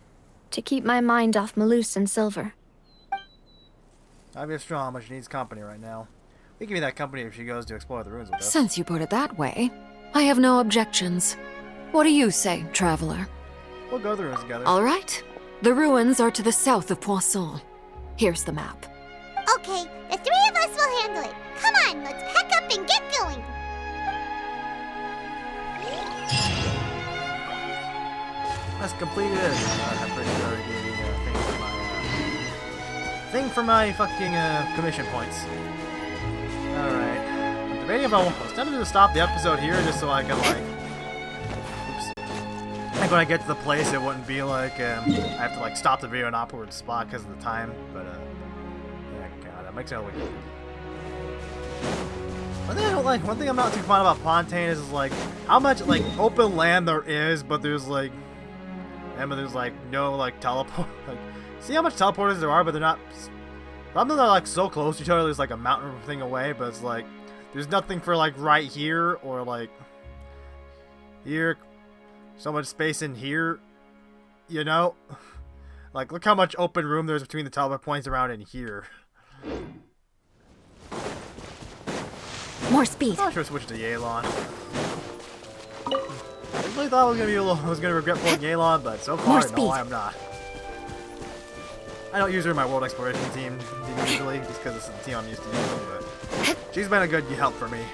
F: to keep my mind off Malus and Silver.
A: I'd be strong, but she needs company right now. We can be that company if she goes to explore the ruins with us.
M: Since you put it that way, I have no objections. What do you say, traveler?
A: We'll go to the ruins together.
M: All right. The ruins are to the south of Poisson. Here's the map.
B: Okay, the three of us will handle it. Come on, let's pack up and get going.
A: That's completed. I'm pretty sure I already gave you a thing for my fucking commission points. Alright. I'm debating if I was tempted to stop the episode here just so I can like... Oops. Like when I get to the place it wouldn't be like I have to like stop the video in an awkward spot because of the time, but yeah, God, that makes it look good. One thing I don't like, one thing I'm not too fond about Fontaine is like how much like open land there is, but there's like no like teleport. Like, see how much teleporters there are, but they're not. Some of them are like so close to each other. There's like a mountain thing away, but it's like there's nothing for like right here or like here. So much space in here, you know. Like look how much open room there's between the teleport points around in here.
C: More speed.
A: I'm not sure switch to Yelan. I really thought I was gonna regret pulling Yelan, but so far no, I'm not. I don't use her in my world exploration team usually, just because it's the team I'm used to using. But she's been a good help for me,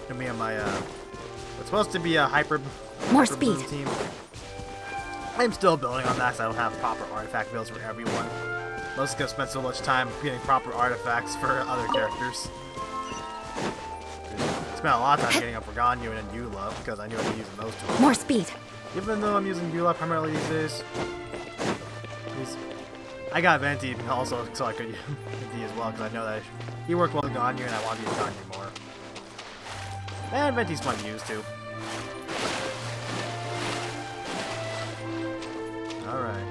A: and my what's supposed to be a hyper boom team. I'm still building on that, so I don't have proper artifact builds for everyone. Most gonna spend so much time getting proper artifacts for other characters. Spent a lot of time getting up for Ganyu and Eula because I knew I'd be using those two.
C: More speed.
A: Even though I'm using Eula primarily these days, I got Venti also so I could use Venti as well because I know that he worked well with Ganyu and I want to use Ganyu more. And Venti's fun to use too. Alright.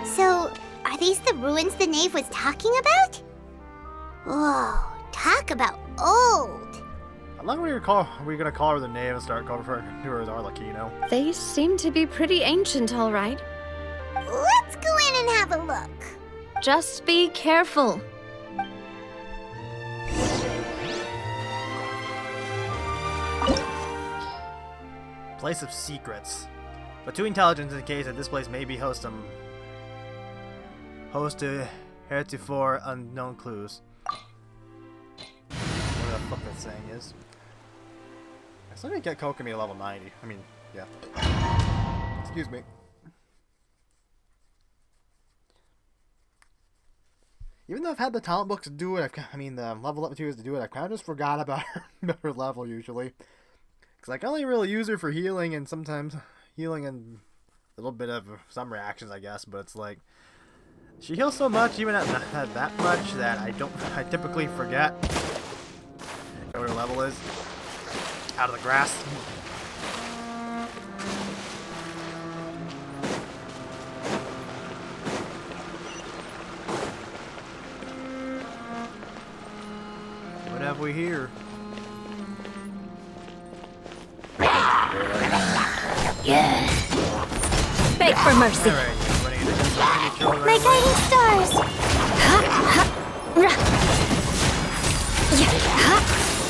B: So, are these the ruins the knave was talking about? Whoa, talk about old.
A: How long are we gonna call her the knave and start calling her as Arlecchino?
F: They seem to be pretty ancient, all right.
B: Let's go in and have a look.
F: Just be careful.
A: Place of secrets. But to intelligence indicates that this place may be host to heretofore unknown clues. Whatever the fuck that saying is. I still didn't get Kokomi to level 90. I mean, yeah. Excuse me. Even though I've had the talent books to do it, the level up materials to do it, I kind of just forgot about her level usually. Because I can only really use her for healing and sometimes healing and a little bit of some reactions, I guess. But it's like, she heals so much, even at that much, that I typically forget what her level is. Out of the grass. What have we here?
C: Beg for mercy.
B: My guiding stars.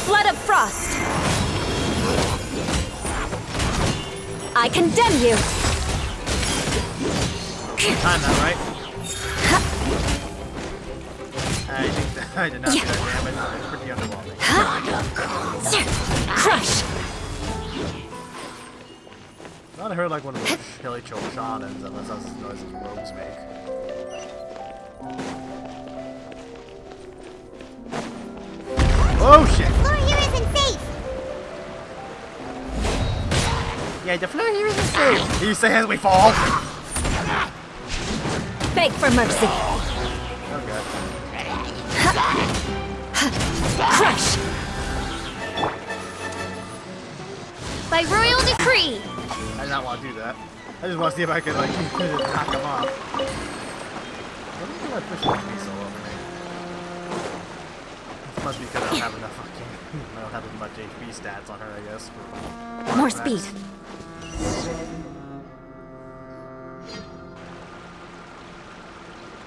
C: Flood of frost. I condemn you.
A: Time that, right? I think that I did not do that damage. It's pretty underwhelming.
C: Crush.
A: I thought I heard like one of those hilly chill shamans, unless that's the noises rogues make. Oh shit!
B: The floor here isn't safe.
A: Yeah, the floor here isn't safe. You say as we fall.
C: Beg for mercy.
A: Okay.
C: Crush!
B: By royal decree.
A: I did not want to do that. I just want to see if I could like knock him off. What do you do my push HP so low? It must be because I don't have enough fucking. I don't have as much HP stats on her, I guess.
C: More speed.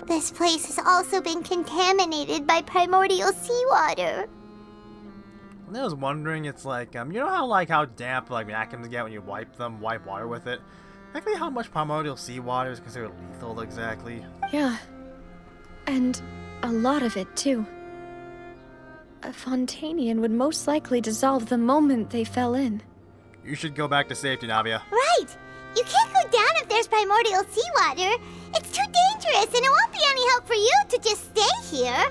B: This place has also been contaminated by primordial seawater.
A: And I was wondering, it's like, you know how damp like atoms get when you wipe water with it? Exactly how much primordial seawater is considered lethal exactly?
F: Yeah. And a lot of it, too. A Fontanian would most likely dissolve the moment they fell in.
A: You should go back to safety, Navia.
B: Right! You can't go down if there's primordial seawater. It's too dangerous, and it won't be any help for you to just stay here.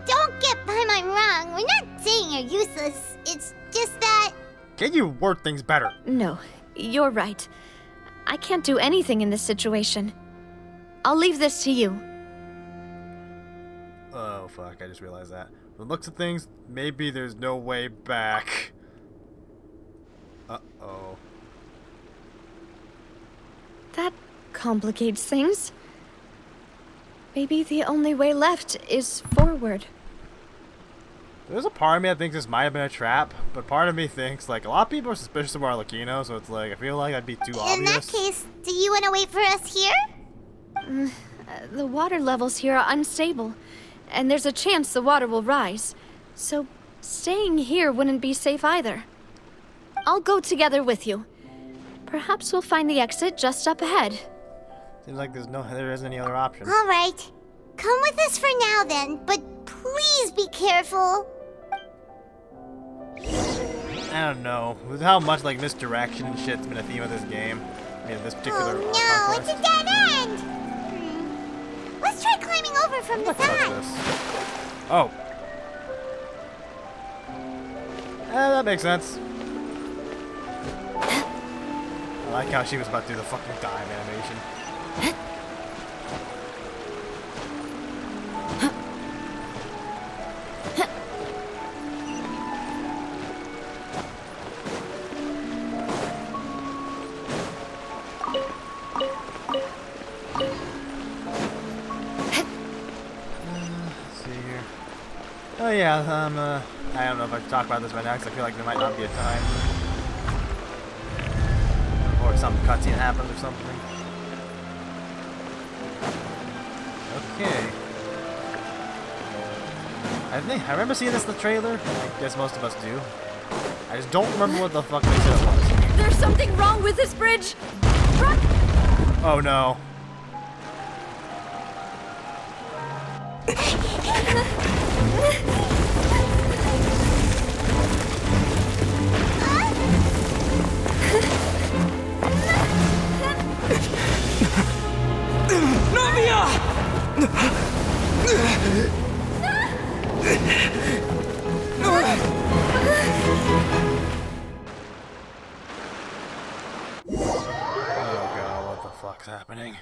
B: Don't get Paimon wrong. We're not saying you're useless. It's just that...
A: Can you word things better?
F: No, you're right. I can't do anything in this situation. I'll leave this to you.
A: Oh, fuck, I just realized that. From the looks of things, maybe there's no way back. Uh-oh.
F: That complicates things. Maybe the only way left is forward.
A: There's a part of me that thinks this might have been a trap, but part of me thinks, like, a lot of people are suspicious of Arlecchino, so it's like, I feel like that'd be too obvious.
B: In that case, do you want to wait for us here?
F: The water levels here are unstable, and there's a chance the water will rise. So, staying here wouldn't be safe either. I'll go together with you. Perhaps we'll find the exit just up ahead.
A: Seems like there isn't any other option.
B: All right. Come with us for now then, but please be careful.
A: I don't know. With how much, like, misdirection and shit's been a theme of this game. I mean, this particular
B: Oh no, it's a dead end! Let's try climbing over from the side.
A: Oh. That makes sense. I like how she was about to do the fucking dive animation. Oh yeah, I don't know if I should talk about this right now because I feel like there might not be a time. Or some cutscene happens or something. Okay. I remember seeing this in the trailer. I guess most of us do. I just don't remember what the fuck they said it was.
F: There's something wrong with this bridge! Run!
A: Oh no. Oh god, what the fuck's happening?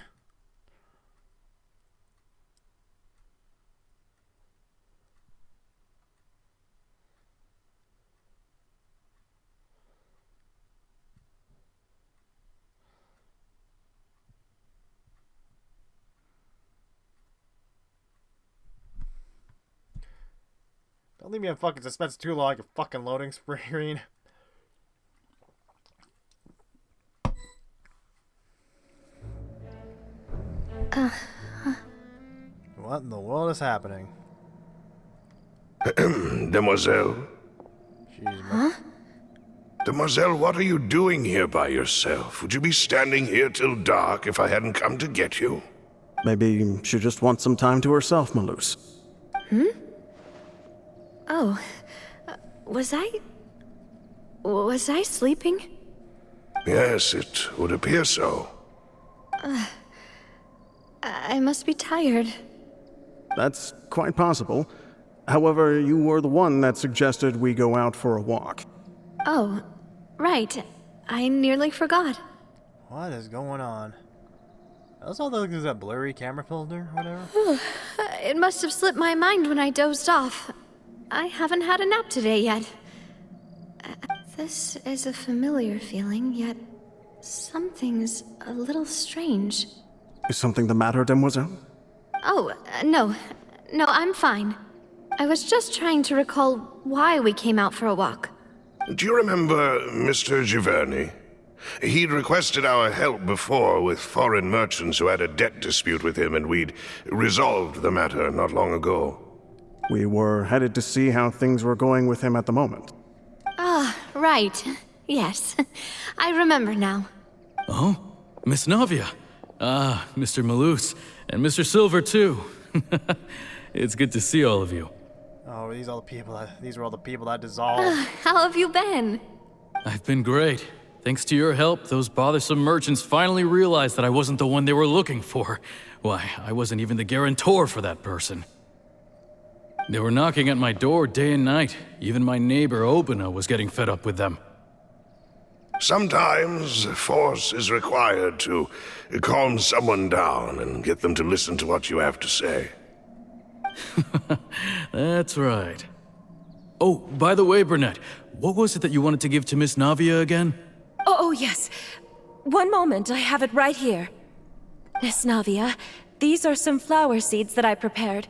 A: Don't leave me in fucking suspense too long, like a fucking loading screen. What in the world is happening?
K: Demoiselle? Demoiselle, what are you doing here by yourself? Would you be standing here till dark if I hadn't come to get you?
L: Maybe she just wants some time to herself, Malus.
F: Oh, was I sleeping?
K: Yes, it would appear so.
F: I must be tired.
L: That's quite possible. However, you were the one that suggested we go out for a walk.
F: Oh, right. I nearly forgot.
A: What is going on? That's all that blurry camera filter or whatever?
F: It must have slipped my mind when I dozed off. I haven't had a nap today yet. This is a familiar feeling, yet something's a little strange.
L: Is something the matter, Demoiselle?
F: Oh, no. No, I'm fine. I was just trying to recall why we came out for a walk.
K: Do you remember Mr. Giverny? He'd requested our help before with foreign merchants who had a debt dispute with him, and we'd resolved the matter not long ago.
L: We were headed to see how things were going with him at the moment.
F: Ah, right. Yes. I remember now.
I: Oh? Miss Navia. Ah, Mr. Malus. And Mr. Silver, too. It's good to see all of you.
A: Oh, these are all the people that dissolved.
F: How have you been?
I: I've been great. Thanks to your help, those bothersome merchants finally realized that I wasn't the one they were looking for. Why, I wasn't even the guarantor for that person. They were knocking at my door day and night. Even my neighbor Obina was getting fed up with them.
K: Sometimes force is required to calm someone down and get them to listen to what you have to say.
I: That's right. Oh, by the way, Burnett, what was it that you wanted to give to Miss Navia again?
N: Oh, yes. One moment, I have it right here. Miss Navia, these are some flower seeds that I prepared.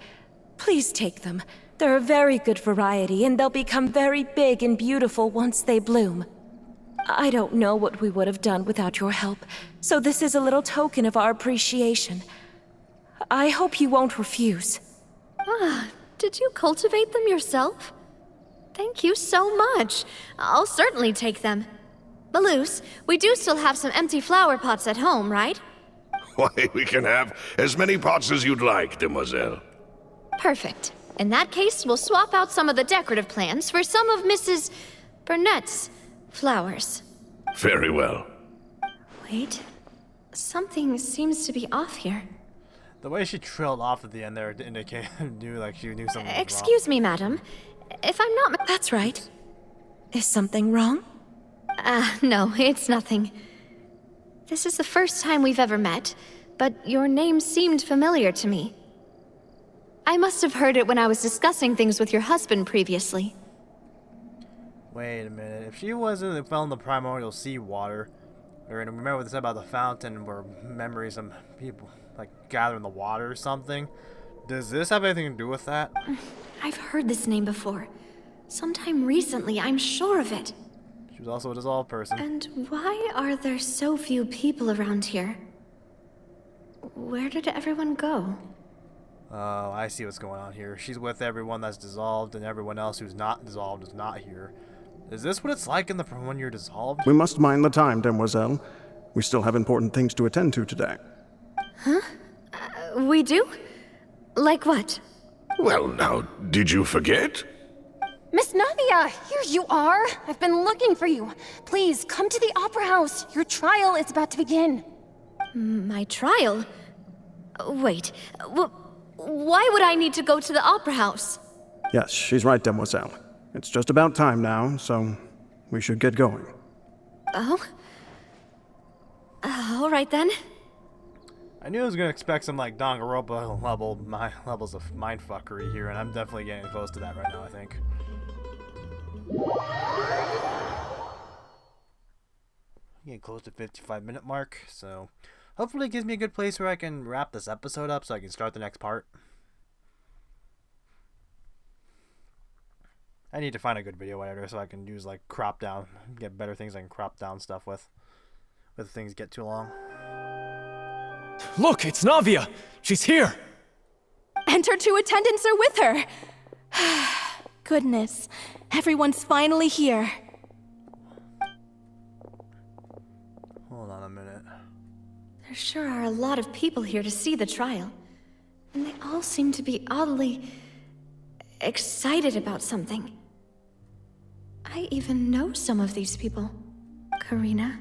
N: Please take them. They're a very good variety, and they'll become very big and beautiful once they bloom. I don't know what we would have done without your help, so this is a little token of our appreciation. I hope you won't refuse.
F: Ah, did you cultivate them yourself? Thank you so much. I'll certainly take them. Malus, we do still have some empty flower pots at home, right?
K: Why, we can have as many pots as you'd like, Demoiselle.
F: Perfect. In that case, we'll swap out some of the decorative plants for some of Mrs. Burnett's flowers.
K: Very well.
F: Wait. Something seems to be off here.
A: The way she trailed off at the end there indicated she knew something was
F: Excuse me, madam. If I'm not...
N: That's right. Is something wrong?
F: No, it's nothing. This is the first time we've ever met, but your name seemed familiar to me. I must have heard it when I was discussing things with your husband previously.
A: Wait a minute. If she wasn't fell in the primordial sea water, or remember what they said about the fountain, where memories of people gather in the water or something, does this have anything to do with that?
F: I've heard this name before. Sometime recently, I'm sure of it.
A: She was also a dissolved person.
F: And why are there so few people around here? Where did everyone go?
A: Oh, I see what's going on here. She's with everyone that's dissolved, and everyone else who's not dissolved is not here. Is this what it's like when you're dissolved?
L: We must mind the time, Demoiselle. We still have important things to attend to today.
F: Huh? We do? Like what?
K: Well, now, did you forget?
C: Miss Navia, here you are. I've been looking for you. Please, come to the Opera House. Your trial is about to begin.
F: My trial? Wait, why would I need to go to the Opera House?
L: Yes, she's right, Demoiselle. It's just about time now, so we should get going.
F: Oh? All right then.
A: I knew I was going to expect some Danganronpa levels of mindfuckery here, and I'm definitely getting close to that right now, I think. Getting close to 55-minute mark, so hopefully it gives me a good place where I can wrap this episode up so I can start the next part. I need to find a good video editor so I can use crop down, get better things I can crop down stuff with if things get too long.
I: Look, it's Navia! She's here!
N: And her two attendants are with her! Goodness, everyone's finally here.
A: Hold on a minute.
F: There sure are a lot of people here to see the trial. And they all seem to be oddly excited about something. I even know some of these people. Karina,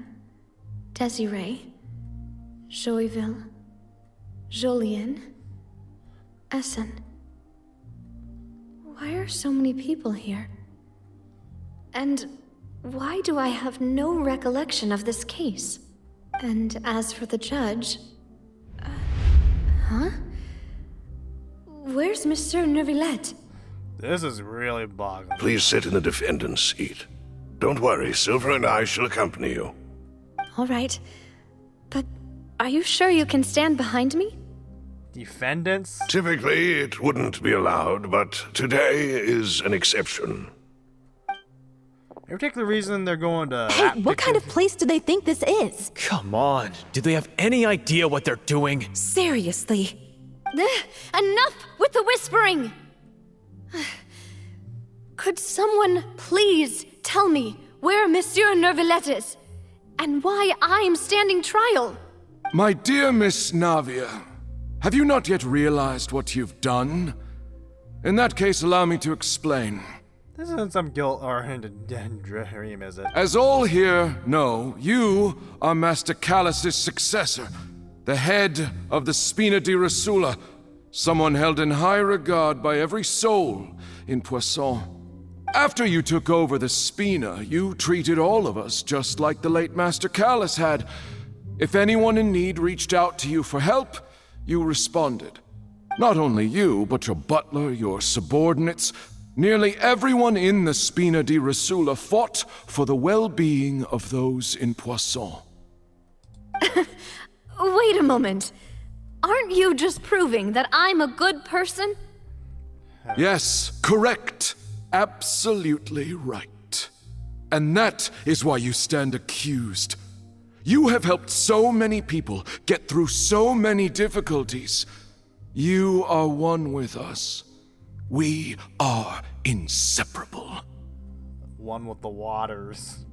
F: Desiree, Joyville, Jolien, Essen. Why are so many people here? And why do I have no recollection of this case? And as for the judge... huh? Where's Monsieur Neuvillette?
A: This is really boggling.
K: Please sit in the defendant's seat. Don't worry, Silver and I shall accompany you.
F: All right. But are you sure you can stand behind me?
A: Defendants?
K: Typically, it wouldn't be allowed, but today is an exception.
A: Any particular reason they're going to...
O: Hey, what kind of place do they think this is?
P: Come on. Do they have any idea what they're doing?
O: Seriously.
F: Enough with the whispering! Could someone please tell me where Monsieur Neuvillette is? And why I'm standing trial?
Q: My dear Miss Navia, have you not yet realized what you've done? In that case, allow me to explain.
A: This isn't some guilt or dream, is it?
Q: As all here know, you are Master Callus's successor, the head of the Spina di Rosula, someone held in high regard by every soul in Poisson. After you took over the Spina, you treated all of us just like the late Master Callus had. If anyone in need reached out to you for help, you responded. Not only you, but your butler, your subordinates, nearly everyone in the Spina di Rosula fought for the well-being of those in Poisson.
F: Wait a moment. Aren't you just proving that I'm a good person?
Q: Yes, correct. Absolutely right. And that is why you stand accused. You have helped so many people get through so many difficulties. You are one with us. We are inseparable.
A: One with the waters.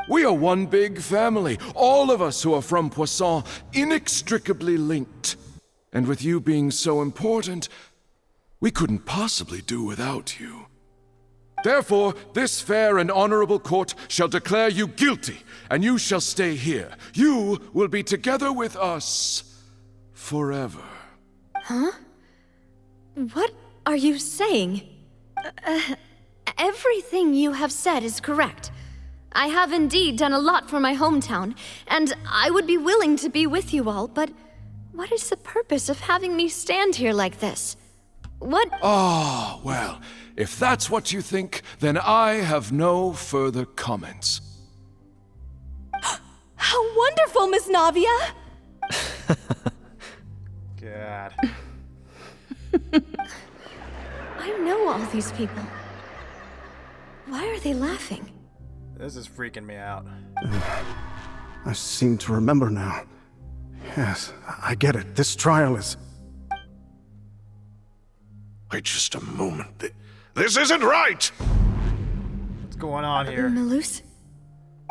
Q: We are one big family, all of us who are from Poisson, inextricably linked. And with you being so important, we couldn't possibly do without you. Therefore, this fair and honorable court shall declare you guilty, and you shall stay here. You will be together with us forever.
F: Huh? What are you saying? Everything you have said is correct. I have indeed done a lot for my hometown, and I would be willing to be with you all, but what is the purpose of having me stand here like this? What?
Q: Ah, well, if that's what you think, then I have no further comments.
O: How wonderful, Miss Navia!
A: God.
F: I know all these people. Why are they laughing?
A: This is freaking me out.
L: I seem to remember now. Yes, I get it. This trial is...
K: Wait just a moment. This isn't right!
A: What's going on here?
F: Malus?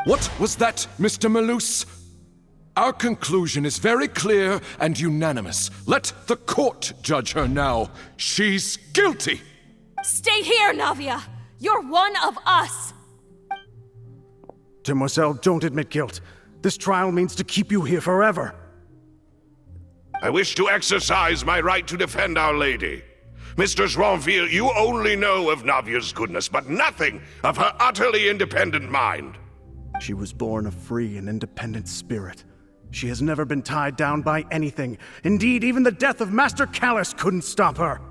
Q: What was that, Mr. Malus? Our conclusion is very clear and unanimous. Let the court judge her now. She's guilty!
N: Stay here, Navia! You're one of us!
L: Demoiselle, don't admit guilt. This trial means to keep you here forever.
K: I wish to exercise my right to defend Our Lady. Mr. Joinville, you only know of Navia's goodness, but nothing of her utterly independent mind.
L: She was born a free and independent spirit. She has never been tied down by anything. Indeed, even the death of Master Callus couldn't stop her.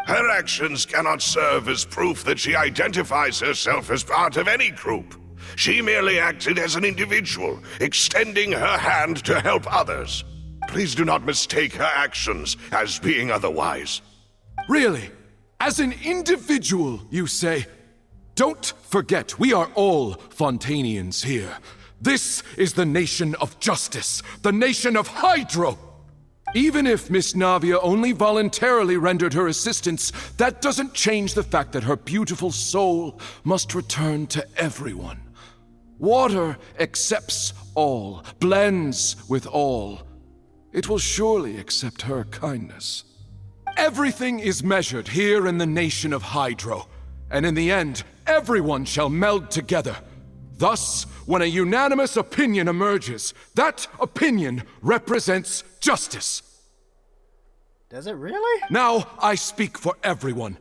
K: Her actions cannot serve as proof that she identifies herself as part of any group. She merely acted as an individual, extending her hand to help others. Please do not mistake her actions as being otherwise.
Q: Really? As an individual, you say? Don't forget, we are all Fontanians here. This is the nation of justice, the nation of Hydro. Even if Miss Navia only voluntarily rendered her assistance, that doesn't change the fact that her beautiful soul must return to everyone. Water accepts all, blends with all. It will surely accept her kindness. Everything is measured here in the nation of Hydro, and in the end, everyone shall meld together. Thus, when a unanimous opinion emerges, that opinion represents justice.
A: Does it really?
Q: Now I speak for everyone.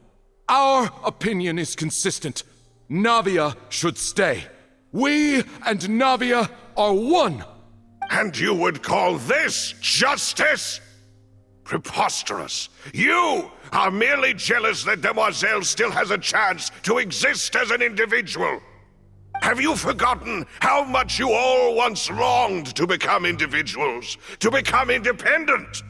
Q: Our opinion is consistent. Navia should stay. We and Navia are one.
K: And you would call this justice? Preposterous. You are merely jealous that Demoiselle still has a chance to exist as an individual. Have you forgotten how much you all once longed to become individuals, to become independent?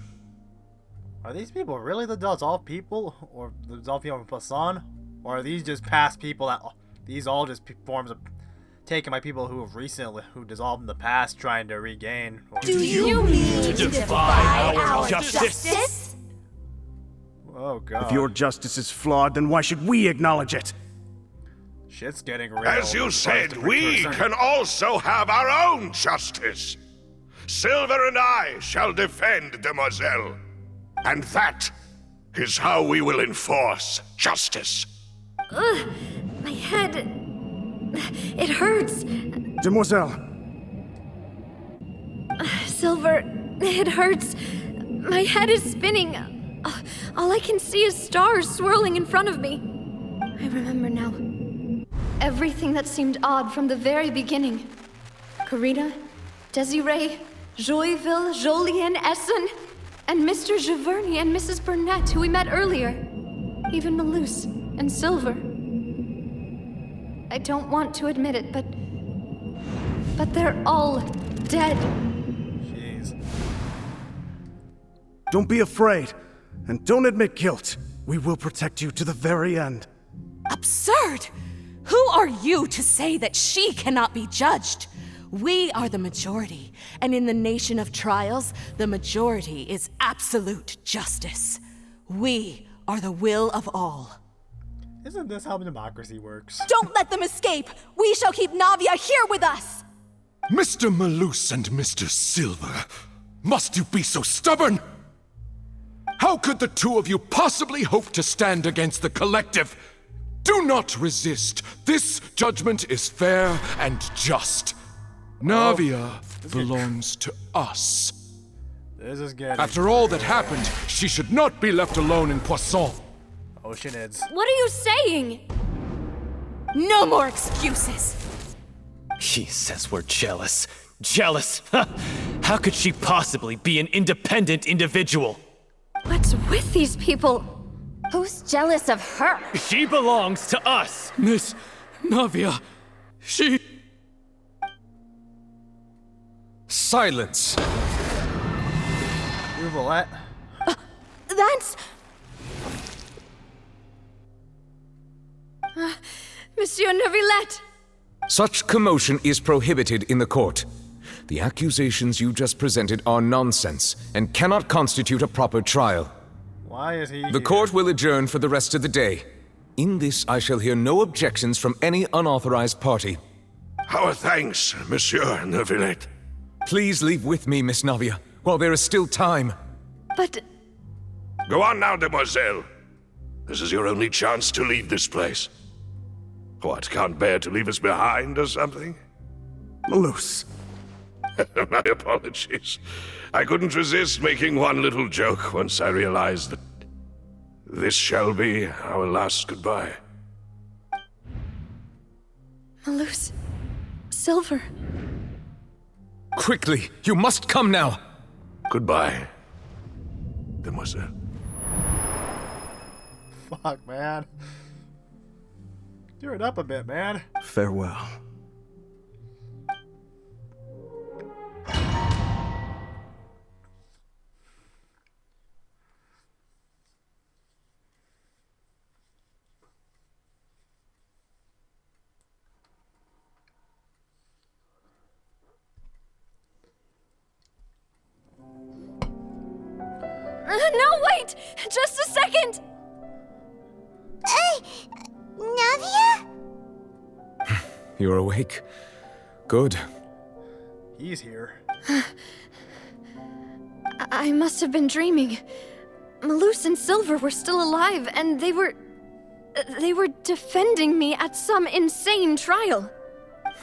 A: Are these people really the dissolved people, or the dissolved people from Poisson? Or are these just past people that these all just forms of taken by people who have recently dissolved in the past trying to regain?
O: Do you mean to defy our justice?
A: Oh god.
L: If your justice is flawed, then why should we acknowledge it?
A: Shit's getting real.
K: As you said, we can also have our own justice. Silver and I shall defend Demoiselle. And that is how we will enforce justice.
F: Ugh, my head... it hurts.
L: Demoiselle.
F: Silver, it hurts. My head is spinning. All I can see is stars swirling in front of me. I remember now. Everything that seemed odd from the very beginning. Karina, Desiree, Joyville, Jolien, Essen, and Mr. Giverny and Mrs. Burnett, who we met earlier. Even Malus and Silver. I don't want to admit it, but they're all dead.
A: Jeez.
L: Don't be afraid, and don't admit guilt. We will protect you to the very end.
O: Absurd! Who are you to say that she cannot be judged? We are the majority, and in the nation of trials, the majority is absolute justice. We are the will of all.
A: Isn't this how democracy works?
O: Don't let them escape! We shall keep Navia here with us!
Q: Mr. Malus and Mr. Silver, must you be so stubborn? How could the two of you possibly hope to stand against the collective? Do not resist. This judgment is fair and just. Navia belongs to us.
A: This is good.
Q: After all that happened, she should not be left alone in Poisson.
A: Oceanids.
F: What are you saying?
O: No more excuses!
P: She says we're jealous. Jealous? How could she possibly be an independent individual?
F: What's with these people?
C: Who's jealous of her?
P: She belongs to us!
I: Miss Navia, she...
G: Silence!
A: Uvillette.
O: That's...
F: Monsieur Neuvillette!
G: Such commotion is prohibited in the court. The accusations you just presented are nonsense and cannot constitute a proper trial.
A: Why is he
G: The court will adjourn for the rest of the day. In this, I shall hear no objections from any unauthorized party.
K: Our thanks, Monsieur Neuvillette.
G: Please leave with me, Miss Navia, while there is still time.
F: But...
K: Go on now, Demoiselle. This is your only chance to leave this place. What, can't bear to leave us behind or something?
L: Malus.
K: My apologies. I couldn't resist making one little joke once I realized that this shall be our last goodbye.
F: Malus... Silver...
G: Quickly, you must come now.
K: Goodbye, Demoiselle.
A: Fuck, man. Tear it up a bit, man.
L: Farewell.
F: No, wait! Just a second!
B: Navia?
G: You're awake. Good.
A: He's here.
F: I must have been dreaming. Malus and Silver were still alive, and they were defending me at some insane trial.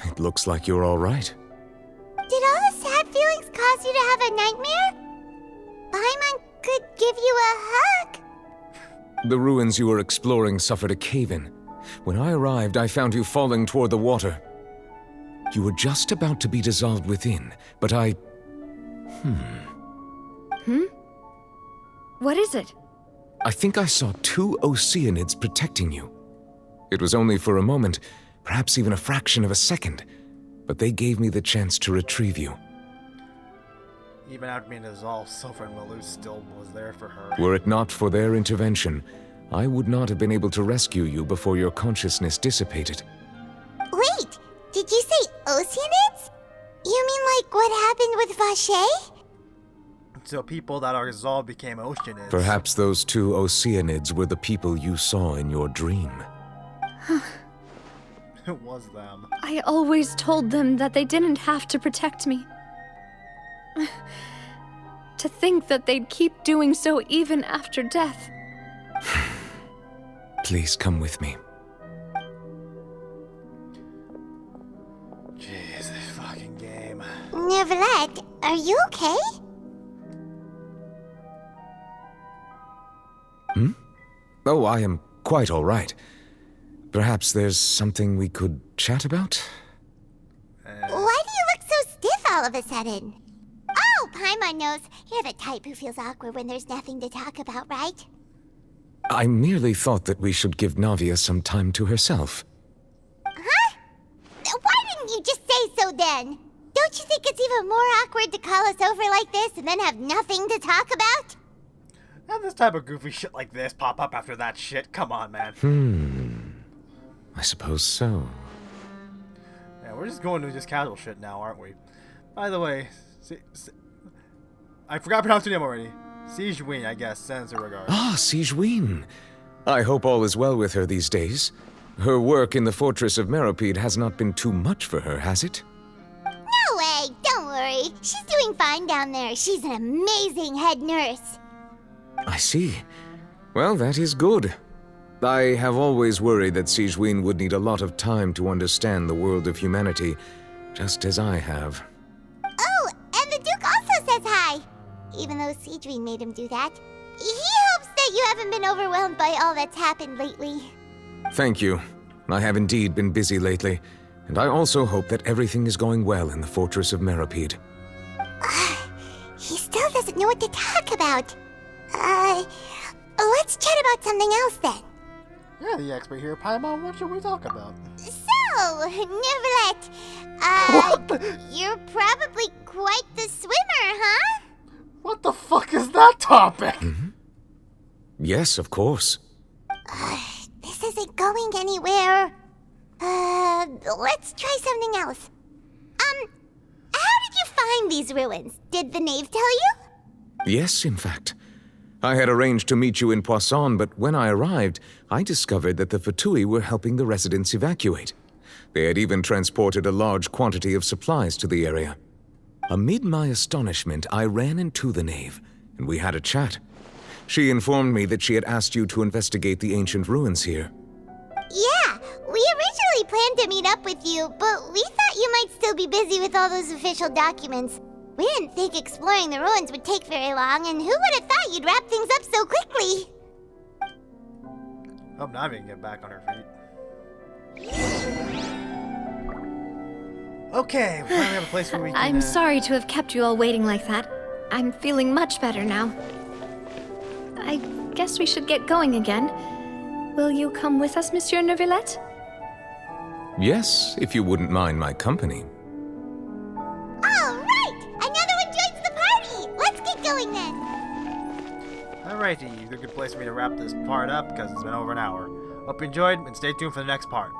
G: It looks like you're all right.
B: Did all the sad feelings cause you to have a nightmare? Paimon could give you a hug.
G: The ruins you were exploring suffered a cave-in. When I arrived, I found you falling toward the water. You were just about to be dissolved within, but I...
F: What is it?
G: I think I saw 2 Oceanids protecting you. It was only for a moment, perhaps even a fraction of a second, but they gave me the chance to retrieve you.
A: Even after being dissolved, Silver and Malou still was there for her.
G: Were it not for their intervention, I would not have been able to rescue you before your consciousness dissipated.
B: Wait, did you say Oceanids? You mean like what happened with Vache?
A: So people that are dissolved became Oceanids.
G: Perhaps those 2 Oceanids were the people you saw in your dream.
A: It was them.
F: I always told them that they didn't have to protect me. To think that they'd keep doing so even after death.
G: Please come with me.
A: Jeez, this fucking game.
B: Neverlet, are you okay?
G: Oh, I am quite all right. Perhaps there's something we could chat about?
B: Why do you look so stiff all of a sudden? Oh, Paimon knows. You're the type who feels awkward when there's nothing to talk about, right?
G: I merely thought that we should give Navia some time to herself.
B: Huh? Why didn't you just say so then? Don't you think it's even more awkward to call us over like this and then have nothing to talk about?
A: And this type of goofy shit like this pop up after that shit. Come on, man.
G: I suppose so.
A: Yeah, we're just going to just casual shit now, aren't we? By the way, I forgot to pronounce her name already. Sijwin, I guess, sends her regards.
G: Ah, Sijwin. I hope all is well with her these days. Her work in the Fortress of Meropide has not been too much for her, has it?
B: No way, don't worry. She's doing fine down there. She's an amazing head nurse.
G: I see. Well, that is good. I have always worried that Sijwin would need a lot of time to understand the world of humanity, just as I have.
B: Oh, and the Duke also says hi. Even though Sijwin made him do that. He hopes that you haven't been overwhelmed by all that's happened lately.
G: Thank you. I have indeed been busy lately, and I also hope that everything is going well in the Fortress of Meropide.
B: He still doesn't know what to talk about. Let's chat about something else then.
A: You're the expert here, Paimon. What should we talk about?
B: So, Neverlet, you're probably quite the swimmer, huh?
A: What the fuck is that topic?
G: Yes, of course.
B: This isn't going anywhere. Let's try something else. How did you find these ruins? Did the knave tell you?
G: Yes, in fact. I had arranged to meet you in Poisson, but when I arrived, I discovered that the Fatui were helping the residents evacuate. They had even transported a large quantity of supplies to the area. Amid my astonishment, I ran into the knave, and we had a chat. She informed me that she had asked you to investigate the ancient ruins here.
B: Yeah, we originally planned to meet up with you, but we thought you might still be busy with all those official documents. We didn't think exploring the ruins would take very long, and who would have thought you'd wrap things up so quickly?
A: Hope Navi can get back on her feet. Okay, we finally have a place where we can...
F: I'm sorry to have kept you all waiting like that. I'm feeling much better now. I guess we should get going again. Will you come with us, Monsieur Neuvillette?
G: Yes, if you wouldn't mind my company.
B: All right! Another one joins the party! Let's get going then!
A: Alrighty, a good place for me to wrap this part up because it's been over an hour. Hope you enjoyed and stay tuned for the next part.